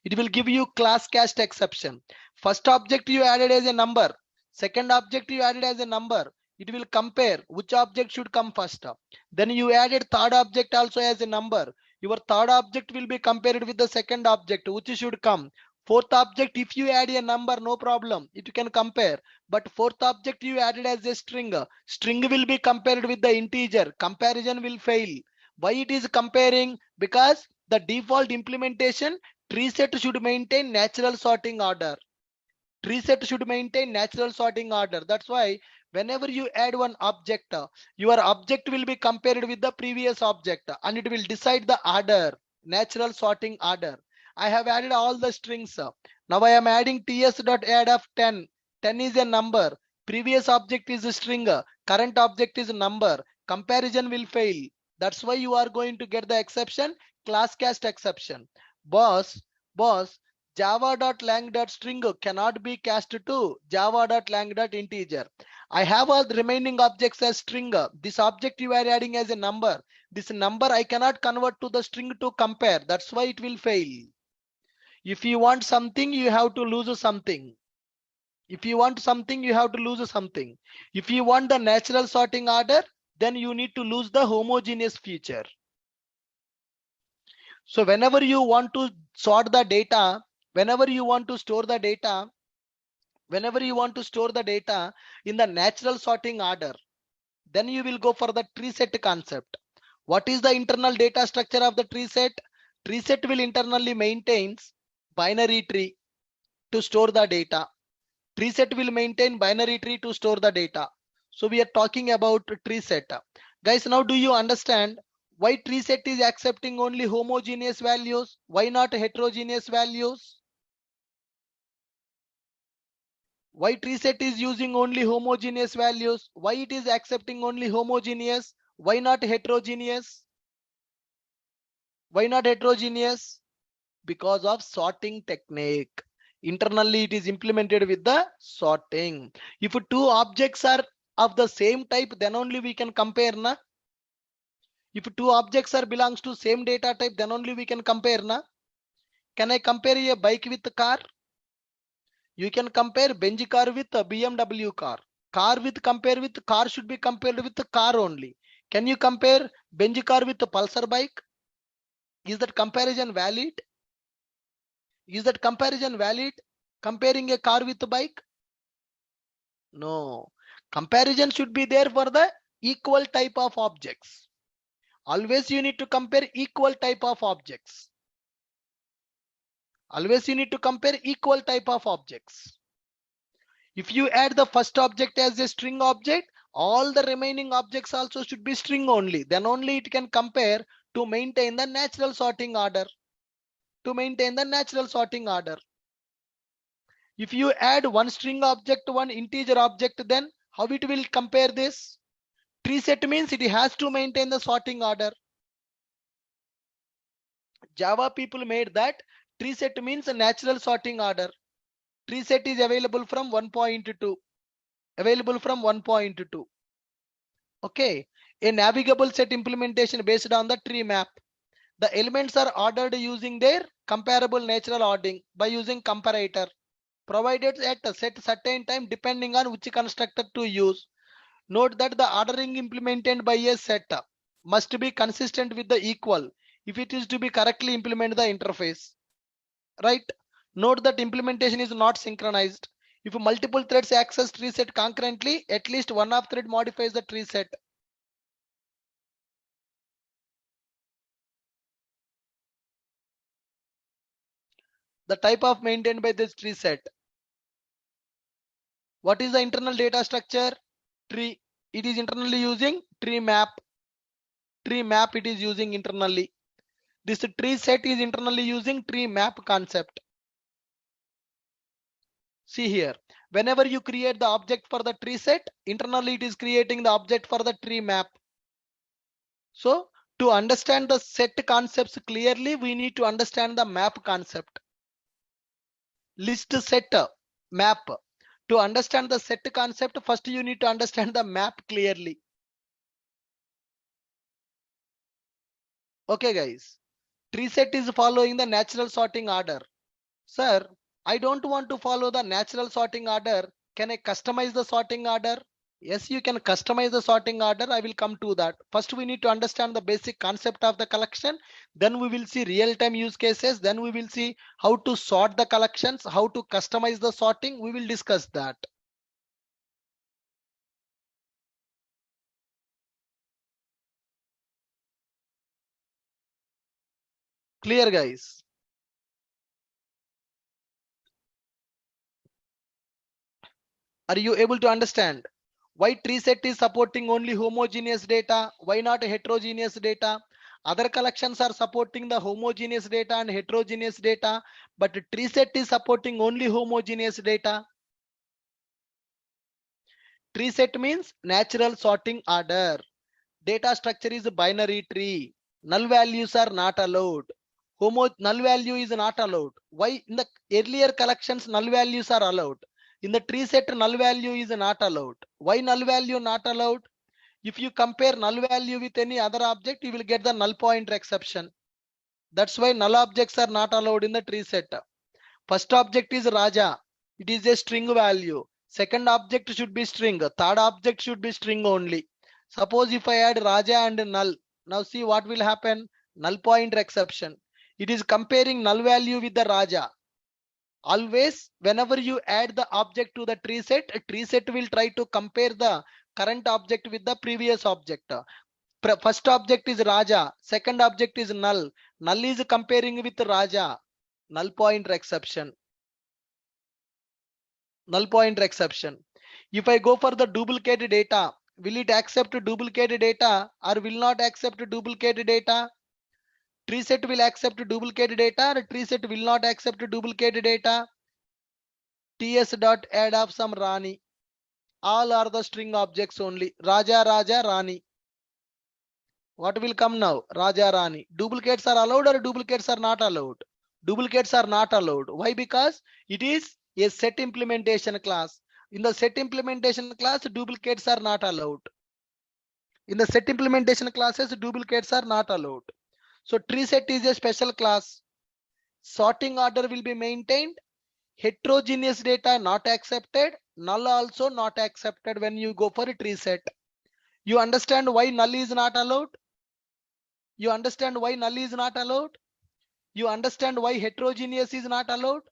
Speaker 1: It will give you class cast exception. First object you added as a number, second object you added as a number. It will compare which object should come first. Then you added third object also as a number. Your third object will be compared with the second object, which should come. Fourth object, if you add a number, no problem, it can compare. But fourth object you added as a string. String will be compared with the integer. Comparison will fail. Why it is comparing? Because the default implementation, tree set should maintain natural sorting order. Tree set should maintain natural sorting order. That's why whenever you add one object, your object will be compared with the previous object and it will decide the order, natural sorting order. I have added all the strings. Now I am adding ts dot add of 10. 10 is a number. Previous object is a string. Current object is a number. Comparison will fail. That's why you are going to get the exception, class cast exception. Boss, java.lang.string cannot be cast to java.lang.integer. I have all the remaining objects as string. This object you are adding as a number. This number I cannot convert to the string to compare. That's why it will fail. If you want something, you have to lose something. If you want something, you have to lose something. If you want the natural sorting order, then you need to lose the homogeneous feature. So whenever you want to sort the data, whenever you want to store the data, in the natural sorting order, then you will go for the tree set concept. What is the internal data structure of the tree set? Tree set will internally maintains binary tree to store the data. Tree set will maintain binary tree to store the data. So we are talking about tree set. Guys, now do you understand why tree set is accepting only homogeneous values? Why not heterogeneous values? Why tree set is using only homogeneous values? Why it is accepting only homogeneous? Why not heterogeneous? Why not heterogeneous? Because of sorting technique. Internally it is implemented with the sorting. If two objects are of the same type, then only we can compare, na? If two objects are belongs to same data type, then only we can compare, na? Can I compare a bike with a car? You can compare Benz car with a BMW car. Car should be compared with the car only. Can you compare Benz car with a Pulsar bike? Is that comparison valid? Is that comparison valid? Comparing a car with a bike? No. Comparison should be there for the equal type of objects. Always you need to compare equal type of objects. Always you need to compare equal type of objects. If you add the first object as a string object, all the remaining objects also should be string only. Then only it can compare to maintain the natural sorting order. To maintain the natural sorting order. If you add one string object, one integer object, then how it will compare this? Tree set means it has to maintain the sorting order. Java people made that tree set means a natural sorting order. Tree set is available from 1.2. Available from 1.2. Okay. A navigable set implementation based on the tree map. The elements are ordered using their comparable natural ordering by using comparator. Provided at a set certain time depending on which constructor to use. Note that the ordering implemented by a set must be consistent with the equal if it is to be correctly implement the interface. Right? Note that implementation is not synchronized. If multiple threads access tree set concurrently, at least one of thread modifies the tree set. The type of maintained by this tree set. What is the internal data structure? Tree. It is internally using tree map. Tree map it is using internally. This tree set is internally using tree map concept. See here, whenever you create the object for the tree set, internally it is creating the object for the tree map. So to understand the set concepts clearly, we need to understand the map concept. List set map. To understand the set concept, first you need to understand the map clearly. Okay guys, tree set is following the natural sorting order. Sir, I don't want to follow the natural sorting order. Can I customize the sorting order? Yes, you can customize the sorting order. I will come to that. First, we need to understand the basic concept of the collection. Then we will see real-time use cases. Then we will see how to sort the collections, how to customize the sorting. We will discuss that. Clear, guys? Are you able to understand? Why tree set is supporting only homogeneous data? Why not heterogeneous data? Other collections are supporting the homogeneous data and heterogeneous data, but tree set is supporting only homogeneous data. Tree set means natural sorting order. Data structure is a binary tree. Null values are not allowed. Null value is not allowed. Why? In the earlier collections, null values are allowed. In the tree set, null value is not allowed. Why null value not allowed? If you compare null value with any other object, you will get the null pointer exception. That's why null objects are not allowed in the tree set. First object is Raja. It is a string value. Second object should be string. Third object should be string only. Suppose if I add Raja and null. Now see what will happen. Null pointer exception. It is comparing null value with the Raja. Always whenever you add the object to the tree set, a tree set will try to compare the current object with the previous object. First object is Raja. Second object is null. Null is comparing with Raja. Null pointer exception. Null pointer exception. If I go for the duplicate data, will it accept duplicate data or will not accept duplicate data? Tree set will accept duplicate data or tree set will not accept duplicate data. ts dot add of some Rani. All are the string objects only. Raja, Raja, Rani. What will come now? Raja, Rani. Duplicates are allowed or duplicates are not allowed? Duplicates are not allowed. Why? Because it is a set implementation class. In the set implementation class, duplicates are not allowed. In the set implementation classes, duplicates are not allowed. So tree set is a special class. Sorting order will be maintained. Heterogeneous data not accepted. Null also not accepted when you go for a tree set. You understand why null is not allowed? You understand why null is not allowed? You understand why heterogeneous is not allowed?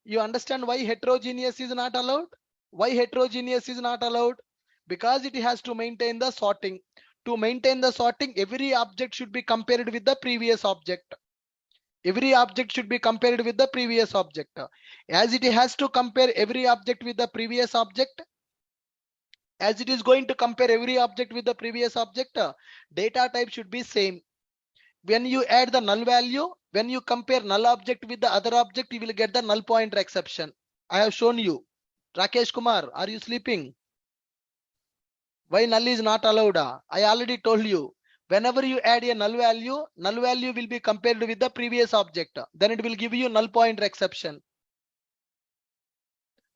Speaker 1: You understand why heterogeneous is not allowed? Why heterogeneous is not allowed? Because it has to maintain the sorting. To maintain the sorting, every object should be compared with the previous object. Every object should be compared with the previous object. As it has to compare every object with the previous object, as it is going to compare every object with the previous object, data type should be same. When you add the null value, when you compare null object with the other object, you will get the null pointer exception. I have shown you. Rakesh Kumar, are you sleeping? Why null is not allowed? I already told you. Whenever you add a null value will be compared with the previous object. Then it will give you null pointer exception.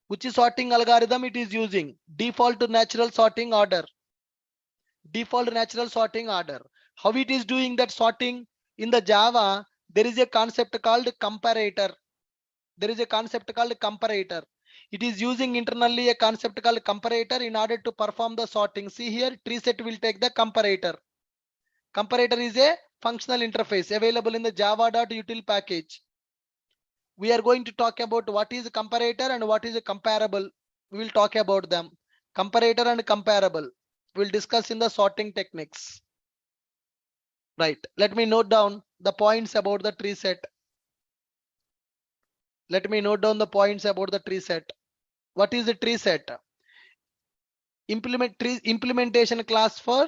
Speaker 1: Which sorting algorithm it is using? Default natural sorting order. Default natural sorting order. How it is doing that sorting? In the Java, there is a concept called comparator. There is a concept called comparator. It is using internally a concept called comparator in order to perform the sorting. See here, tree set will take the comparator. Comparator is a functional interface available in the java.util package. We are going to talk about what is a comparator and what is a comparable. We will talk about them. Comparator and comparable. We will discuss in the sorting techniques. Right. Let me note down the points about the tree set. Let me note down the points about the tree set. What is the tree set? Implementation class for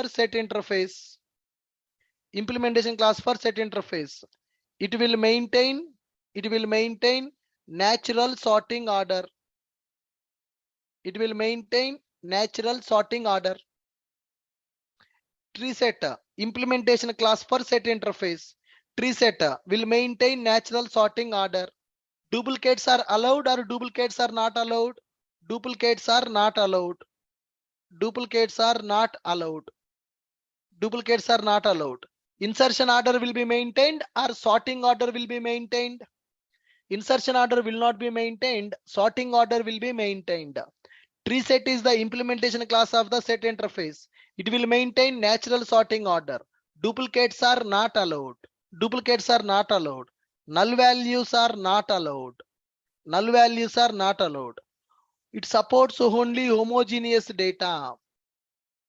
Speaker 1: set interface. Implementation class for set interface. It will maintain natural sorting order. It will maintain natural sorting order. Tree set, implementation class for set interface. Tree set will maintain natural sorting order. Duplicates are allowed or duplicates are not allowed? Duplicates are not allowed. Duplicates are not allowed. Duplicates are not allowed. Insertion order will be maintained or sorting order will be maintained? Insertion order will not be maintained. Sorting order will be maintained. Tree set is the implementation class of the set interface. It will maintain natural sorting order. Duplicates are not allowed. Duplicates are not allowed. Null values are not allowed. Null values are not allowed. It supports only homogeneous data.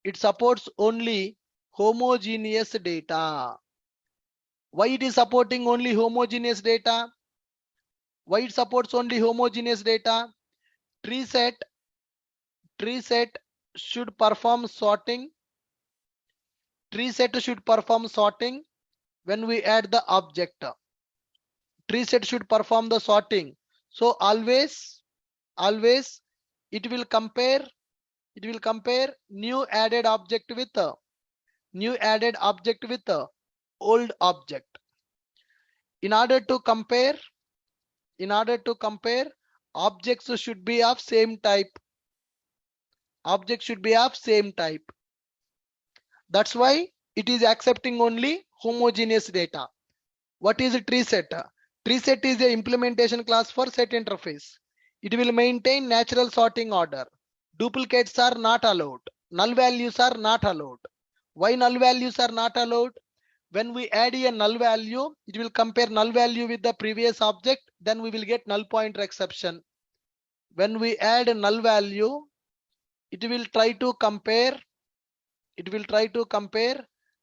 Speaker 1: It supports only homogeneous data. Why it is supporting only homogeneous data? Why it supports only homogeneous data? Tree set should perform sorting. Tree set should perform sorting when we add the object. Tree set should perform the sorting. So always it will compare new added object with old object. In order to compare, objects should be of same type. Object should be of same type. That's why it is accepting only homogeneous data. What is a tree set? Tree set is the implementation class for set interface. It will maintain natural sorting order. Duplicates are not allowed. Null values are not allowed. Why null values are not allowed? When we add a null value, it will compare null value with the previous object, then we will get null pointer exception. When we add a null value, it will try to compare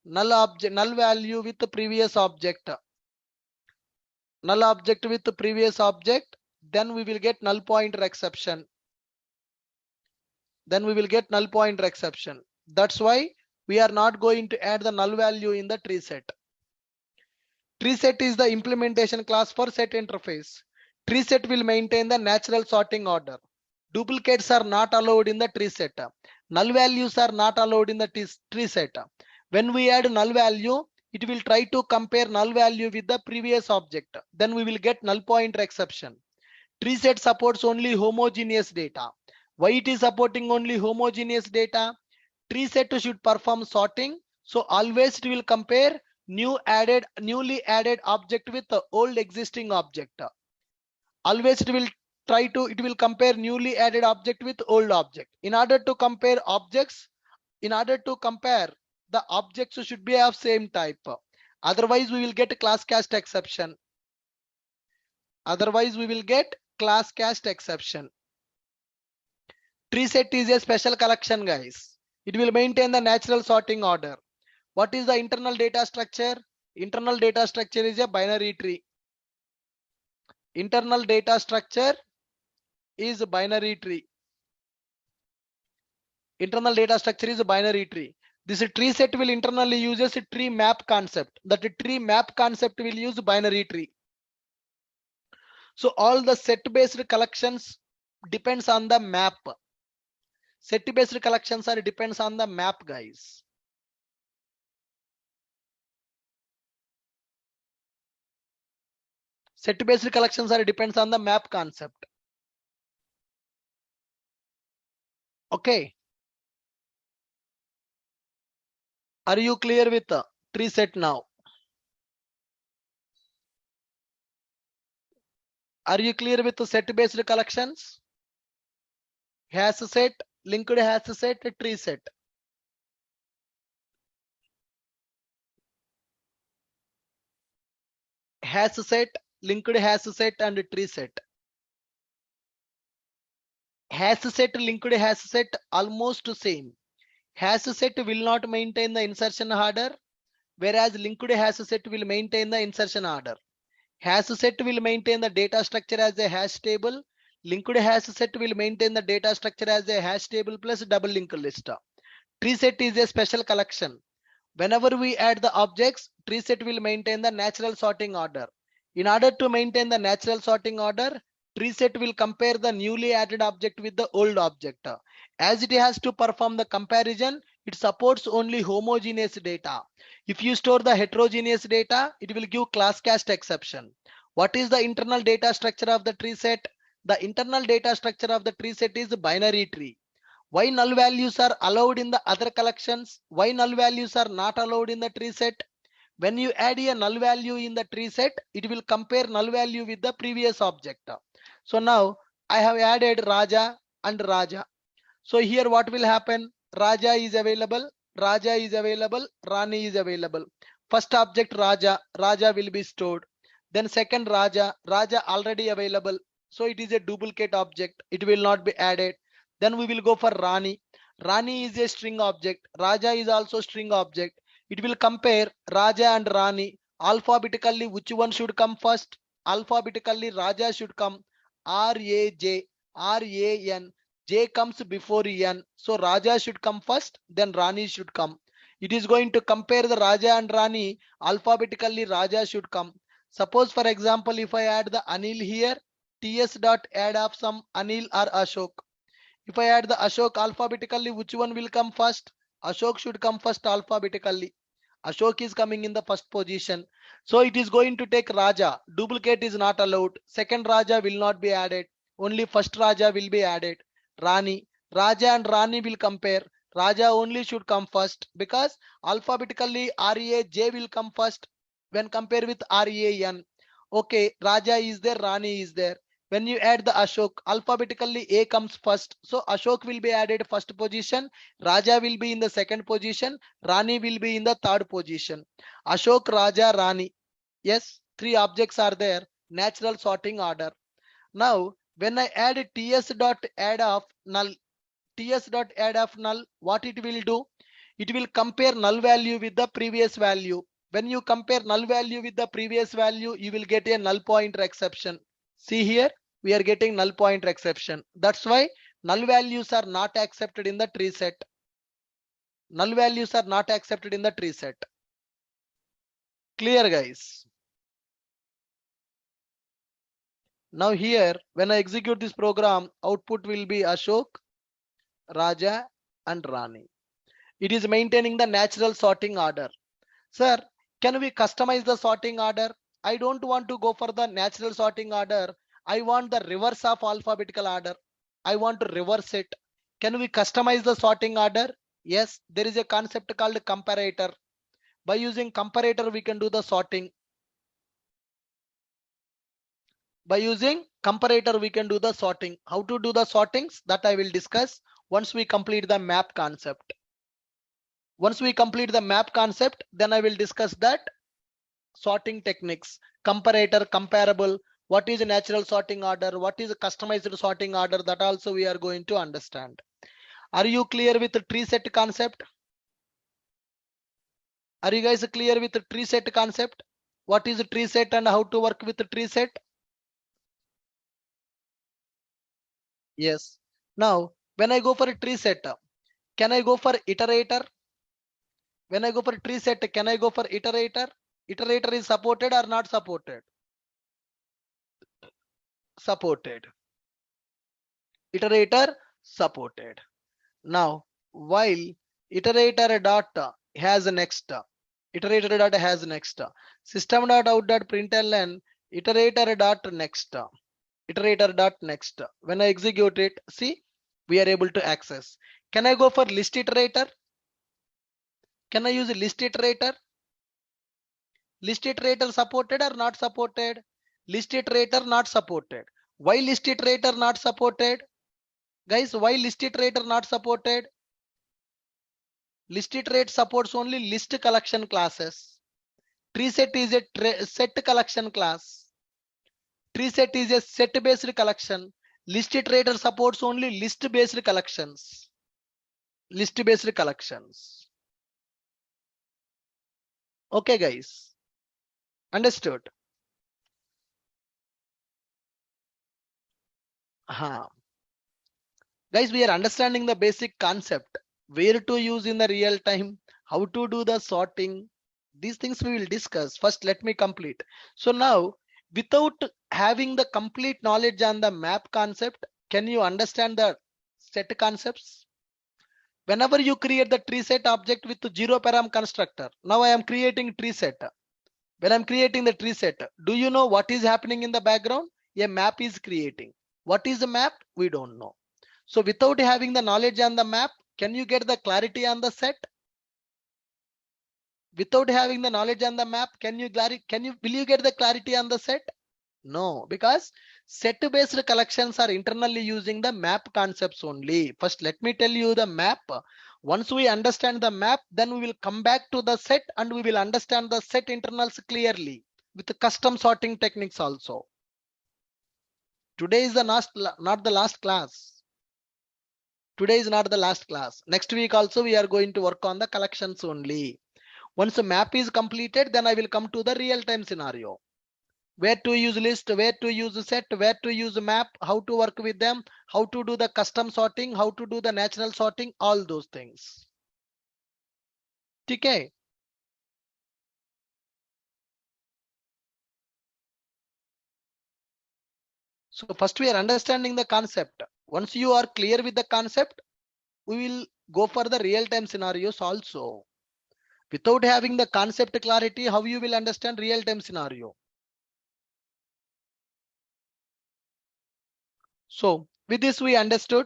Speaker 1: null value with the previous object. Null object with the previous object, then we will get null pointer exception. That's why we are not going to add the null value in the tree set. Tree set is the implementation class for set interface. Tree set will maintain the natural sorting order. Duplicates are not allowed in the tree set. Null values are not allowed in the tree set. When we add null value, it will try to compare null value with the previous object. Then we will get null pointer exception. Tree set supports only homogeneous data. Why it is supporting only homogeneous data? Tree set should perform sorting. So always it will compare newly added object with the old existing object. Always it will compare newly added object with old object. In order to compare the objects should be of same type. Otherwise we will get a class cast exception. class cast exception. Tree set is a special collection, guys. It will maintain the natural sorting order. What is the internal data structure? Internal data structure is a binary tree. Internal data structure is a binary tree. Internal data structure is a binary tree. This tree set will internally uses a tree map concept. That tree map concept will use binary tree. So all the set based collections depends on the map. Set based collections are depends on the map, guys. Set based collections are depends on the map concept. Okay. Are you clear with the tree set now? Are you clear with the set based collections? Hash set, linked hash set, tree set. Hash set, linked hash set, and tree set. Hash set, linked hash set almost same. Hash set will not maintain the insertion order, whereas linked hash set will maintain the insertion order. Hash set will maintain the data structure as a hash table. Linked hash set will maintain the data structure as a hash table plus double linked list. Tree set is a special collection. Whenever we add the objects, tree set will maintain the natural sorting order. In order to maintain the natural sorting order, tree set will compare the newly added object with the old object. As it has to perform the comparison, it supports only homogeneous data. If you store the heterogeneous data, it will give class cast exception. What is the internal data structure of the tree set? The internal data structure of the tree set is binary tree. Why null values are allowed in the other collections? Why null values are not allowed in the tree set? When you add a null value in the tree set, it will compare null value with the previous object. So now I have added Raja and Raja. So here what will happen? Raja is available, Rani is available. First object Raja will be stored. Then second Raja already available. So it is a duplicate object. It will not be added. Then we will go for Rani. Rani is a string object. Raja is also string object. It will compare Raja and Rani. Alphabetically, which one should come first? Alphabetically, Raja should come. R-A-J, R-A-N. J comes before N. So Raja should come first, then Rani should come. It is going to compare the Raja and Rani. Alphabetically, Raja should come. Suppose, for example, if I add the Anil here, TS dot add of some Anil or Ashok. If I add the Ashok alphabetically, which one will come first? Ashok should come first alphabetically. Ashok is coming in the first position. So it is going to take Raja. Duplicate is not allowed. Second Raja will not be added. Only first Raja will be added. Rani. Raja and Rani will compare. Raja only should come first because alphabetically RAJ will come first when compared with RAN. Okay, Raja is there, Rani is there. When you add the Ashok, alphabetically A comes first. So Ashok will be added first position. Raja will be in the second position. Rani will be in the third position. Ashok, Raja, Rani. Yes, three objects are there. Natural sorting order. Now, when I add ts dot add of null, what it will do? It will compare null value with the previous value. When you compare null value with the previous value, you will get a null pointer exception. See here, we are getting null pointer exception. That's why null values are not accepted in the tree set. Null values are not accepted in the tree set. Clear, guys? Now here, when I execute this program, output will be Ashok, Raja and Rani. It is maintaining the natural sorting order. Sir, can we customize the sorting order? I don't want to go for the natural sorting order. I want the reverse of alphabetical order. I want to reverse it. Can we customize the sorting order? Yes, there is a concept called comparator. By using comparator, we can do the sorting. By using comparator, we can do the sorting. How to do the sortings? That I will discuss once we complete the map concept. Once we complete the map concept, then I will discuss that sorting techniques, comparator, comparable, what is a natural sorting order, what is a customized sorting order, that also we are going to understand. Are you clear with the tree set concept? Are you guys clear with the tree set concept? What is a tree set and how to work with the tree set? Yes. Now, when I go for a tree set, can I go for iterator? When I go for a tree set, can I go for iterator? Iterator is supported or not supported? Supported. Iterator supported. Now, while iterator dot has next, iterator dot has next, system dot out dot println iterator dot next, iterator dot next. When I execute it, see, we are able to access. Can I go for list iterator? Can I use a list iterator? List iterator supported or not supported? List iterator not supported. Why list iterator not supported? Guys, why list iterator not supported? List iterate supports only list collection classes. Tree set is a set collection class. Tree set is a set based collection. List iterator supports only list based collections. List based collections. Okay, guys. Understood? Guys, we are understanding the basic concept, where to use in the real time, how to do the sorting. These things we will discuss. First, let me complete. So now, without having the complete knowledge on the map concept, can you understand the set concepts? Whenever you create the tree set object with the zero param constructor, now I am creating tree set. When I'm creating the tree set, do you know what is happening in the background? A map is creating. What is the map? We don't know. So without having the knowledge on the map, can you get the clarity on the set? Without having the knowledge on the map, will you get the clarity on the set? No, because set based collections are internally using the map concepts only. First, let me tell you the map. Once we understand the map, then we will come back to the set and we will understand the set internals clearly with the custom sorting techniques also. Today is not the last class. Today is not the last class. Next week also we are going to work on the collections only. Once the map is completed, then I will come to the real-time scenario. Where to use list, where to use set, where to use map, how to work with them, how to do the custom sorting, how to do the natural sorting, all those things. Okay. So first we are understanding the concept. Once you are clear with the concept, we will go for the real-time scenarios also. Without having the concept clarity, how you will understand real-time scenario? So with this we understood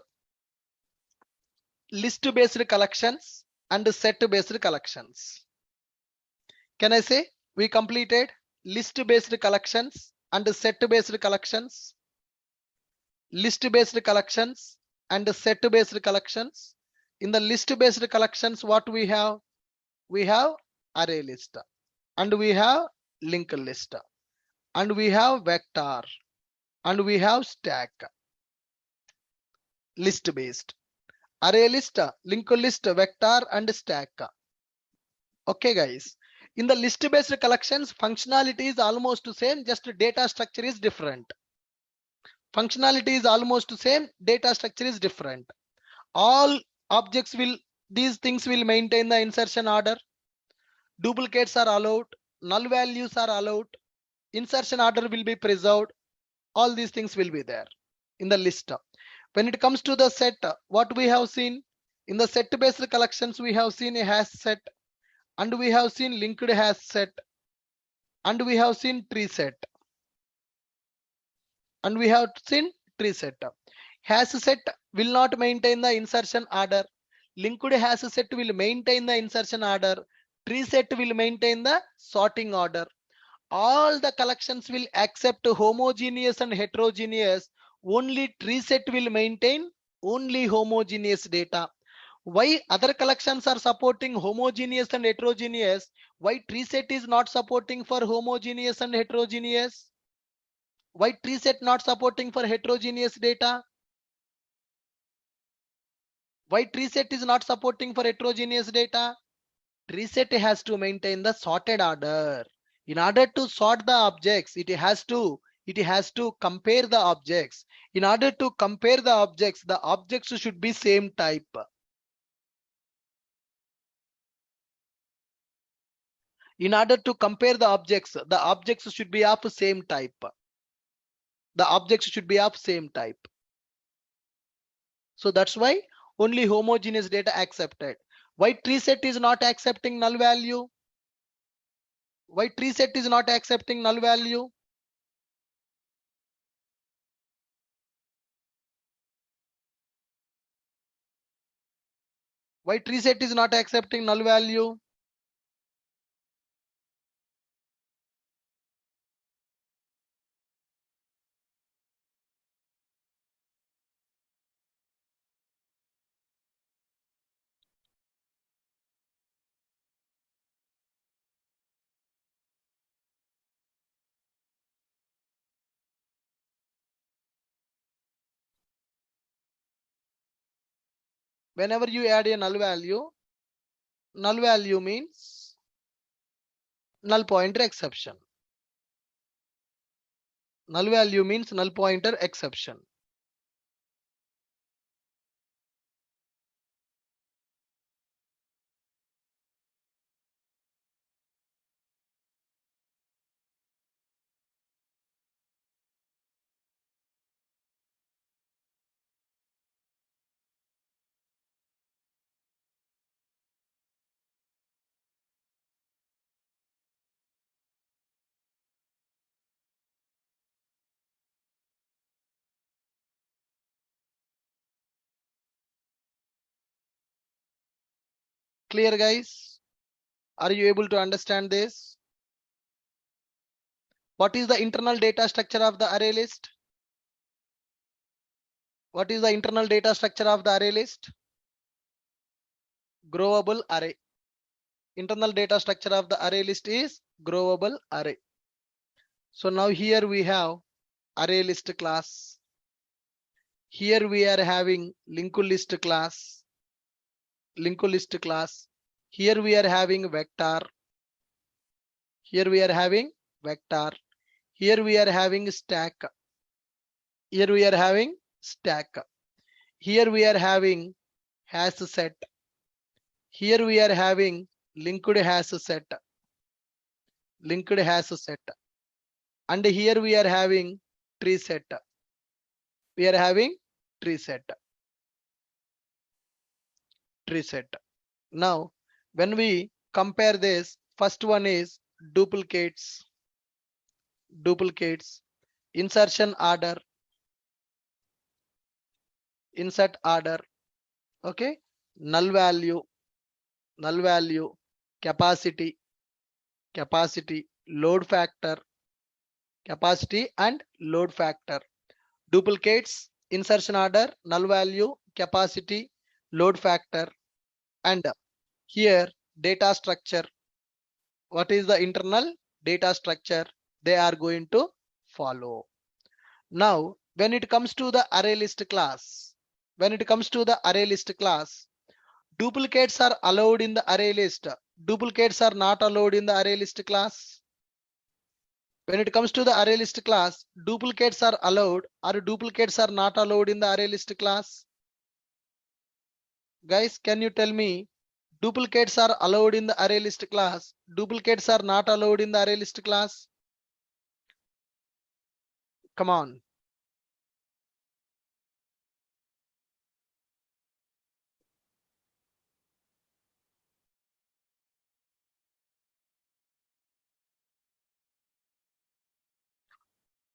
Speaker 1: list based collections and set based collections. Can I say we completed list based collections and set based collections? List based collections and set based collections. In the list based collections, what we have? We have array list and we have linked list and we have vector and we have stack. List based, array list, linked list, vector and stack. Okay guys, in the list based collections, functionality is almost same, just data structure is different. Functionality is almost same, data structure is different. All objects will, these things will maintain the insertion order. Duplicates are allowed, null values are allowed, insertion order will be preserved. All these things will be there in the list. When it comes to the set, what we have seen in the set based collections, we have seen a hash set and we have seen linked hash set and we have seen tree set and we have seen tree set. Hash set will not maintain the insertion order. Linked hash set will maintain the insertion order. Tree set will maintain the sorting order. All the collections will accept homogeneous and heterogeneous. Only tree set will maintain only homogeneous data. Why other collections are supporting homogeneous and heterogeneous? Why tree set is not supporting for homogeneous and heterogeneous? Why tree set not supporting for heterogeneous data? Why tree set is not supporting for heterogeneous data? Tree set has to maintain the sorted order. In order to sort the objects, it has to compare the objects. In order to compare the objects should be same type. In order to compare the objects should be of same type. The objects should be of same type. So that's why only homogeneous data accepted. Why tree set is not accepting null value? Why tree set is not accepting null value? Why tree set is not accepting null value? Whenever you add a null value means null pointer exception. Null value means null pointer exception. Clear, guys? Are you able to understand this? What is the internal data structure of the array list? What is the internal data structure of the array list? Growable array. Internal data structure of the array list is growable array. So now here we have array list class. Here we are having linked list class. Linked list class. Here we are having vector. Here we are having vector. Here we are having stack. Here we are having stack. Here we are having hash set. Here we are having linked hash set. Linked hash set. And here we are having tree set. We are having tree set. Tree set. Now, when we compare this, first one is duplicates. Duplicates. Insertion order. Insert order. Okay. Null value. Null value. Capacity. Capacity. Load factor. Capacity and load factor. Duplicates, insertion order, null value, capacity, load factor, and here data structure. What is the internal data structure they are going to follow? Now, when it comes to the array list class, duplicates are allowed in the array list. Duplicates are not allowed in the array list class. When it comes to the array list class, duplicates are allowed or duplicates are not allowed in the array list class? Guys, can you tell me duplicates are allowed in the array list class? Duplicates are not allowed in the array list class? Come on.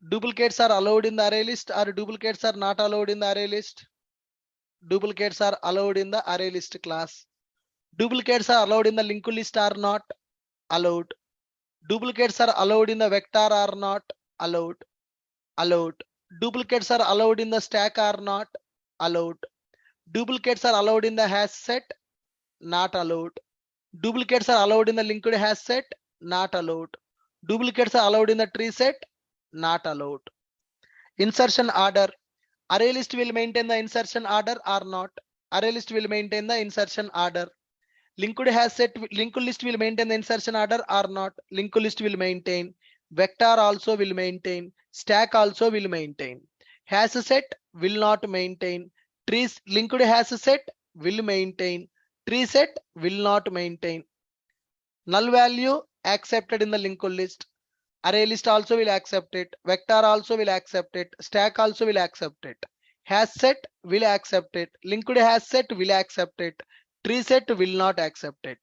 Speaker 1: Duplicates are allowed in the array list or duplicates are not allowed in the array list? Duplicates are allowed in the array list class. Duplicates are allowed in the linked list or not? Allowed. Duplicates are allowed in the vector or not? Allowed. Allowed. Duplicates are allowed in the stack or not? Allowed. Duplicates are allowed in the hash set? Not allowed. Duplicates are allowed in the linked hash set? Not allowed. Duplicates are allowed in the tree set? Not allowed. Insertion order. Array list will maintain the insertion order or not? Array list will maintain the insertion order. Linked has set, linked list will maintain the insertion order or not? Linked list will maintain. Vector also will maintain. Stack also will maintain. Has set will not maintain. Trees linked has set will maintain. Tree set will not maintain. Null value accepted in the linked list. Array list also will accept it. Vector also will accept it. Stack also will accept it. Has set will accept it. Linked has set will accept it. Tree set will not accept it.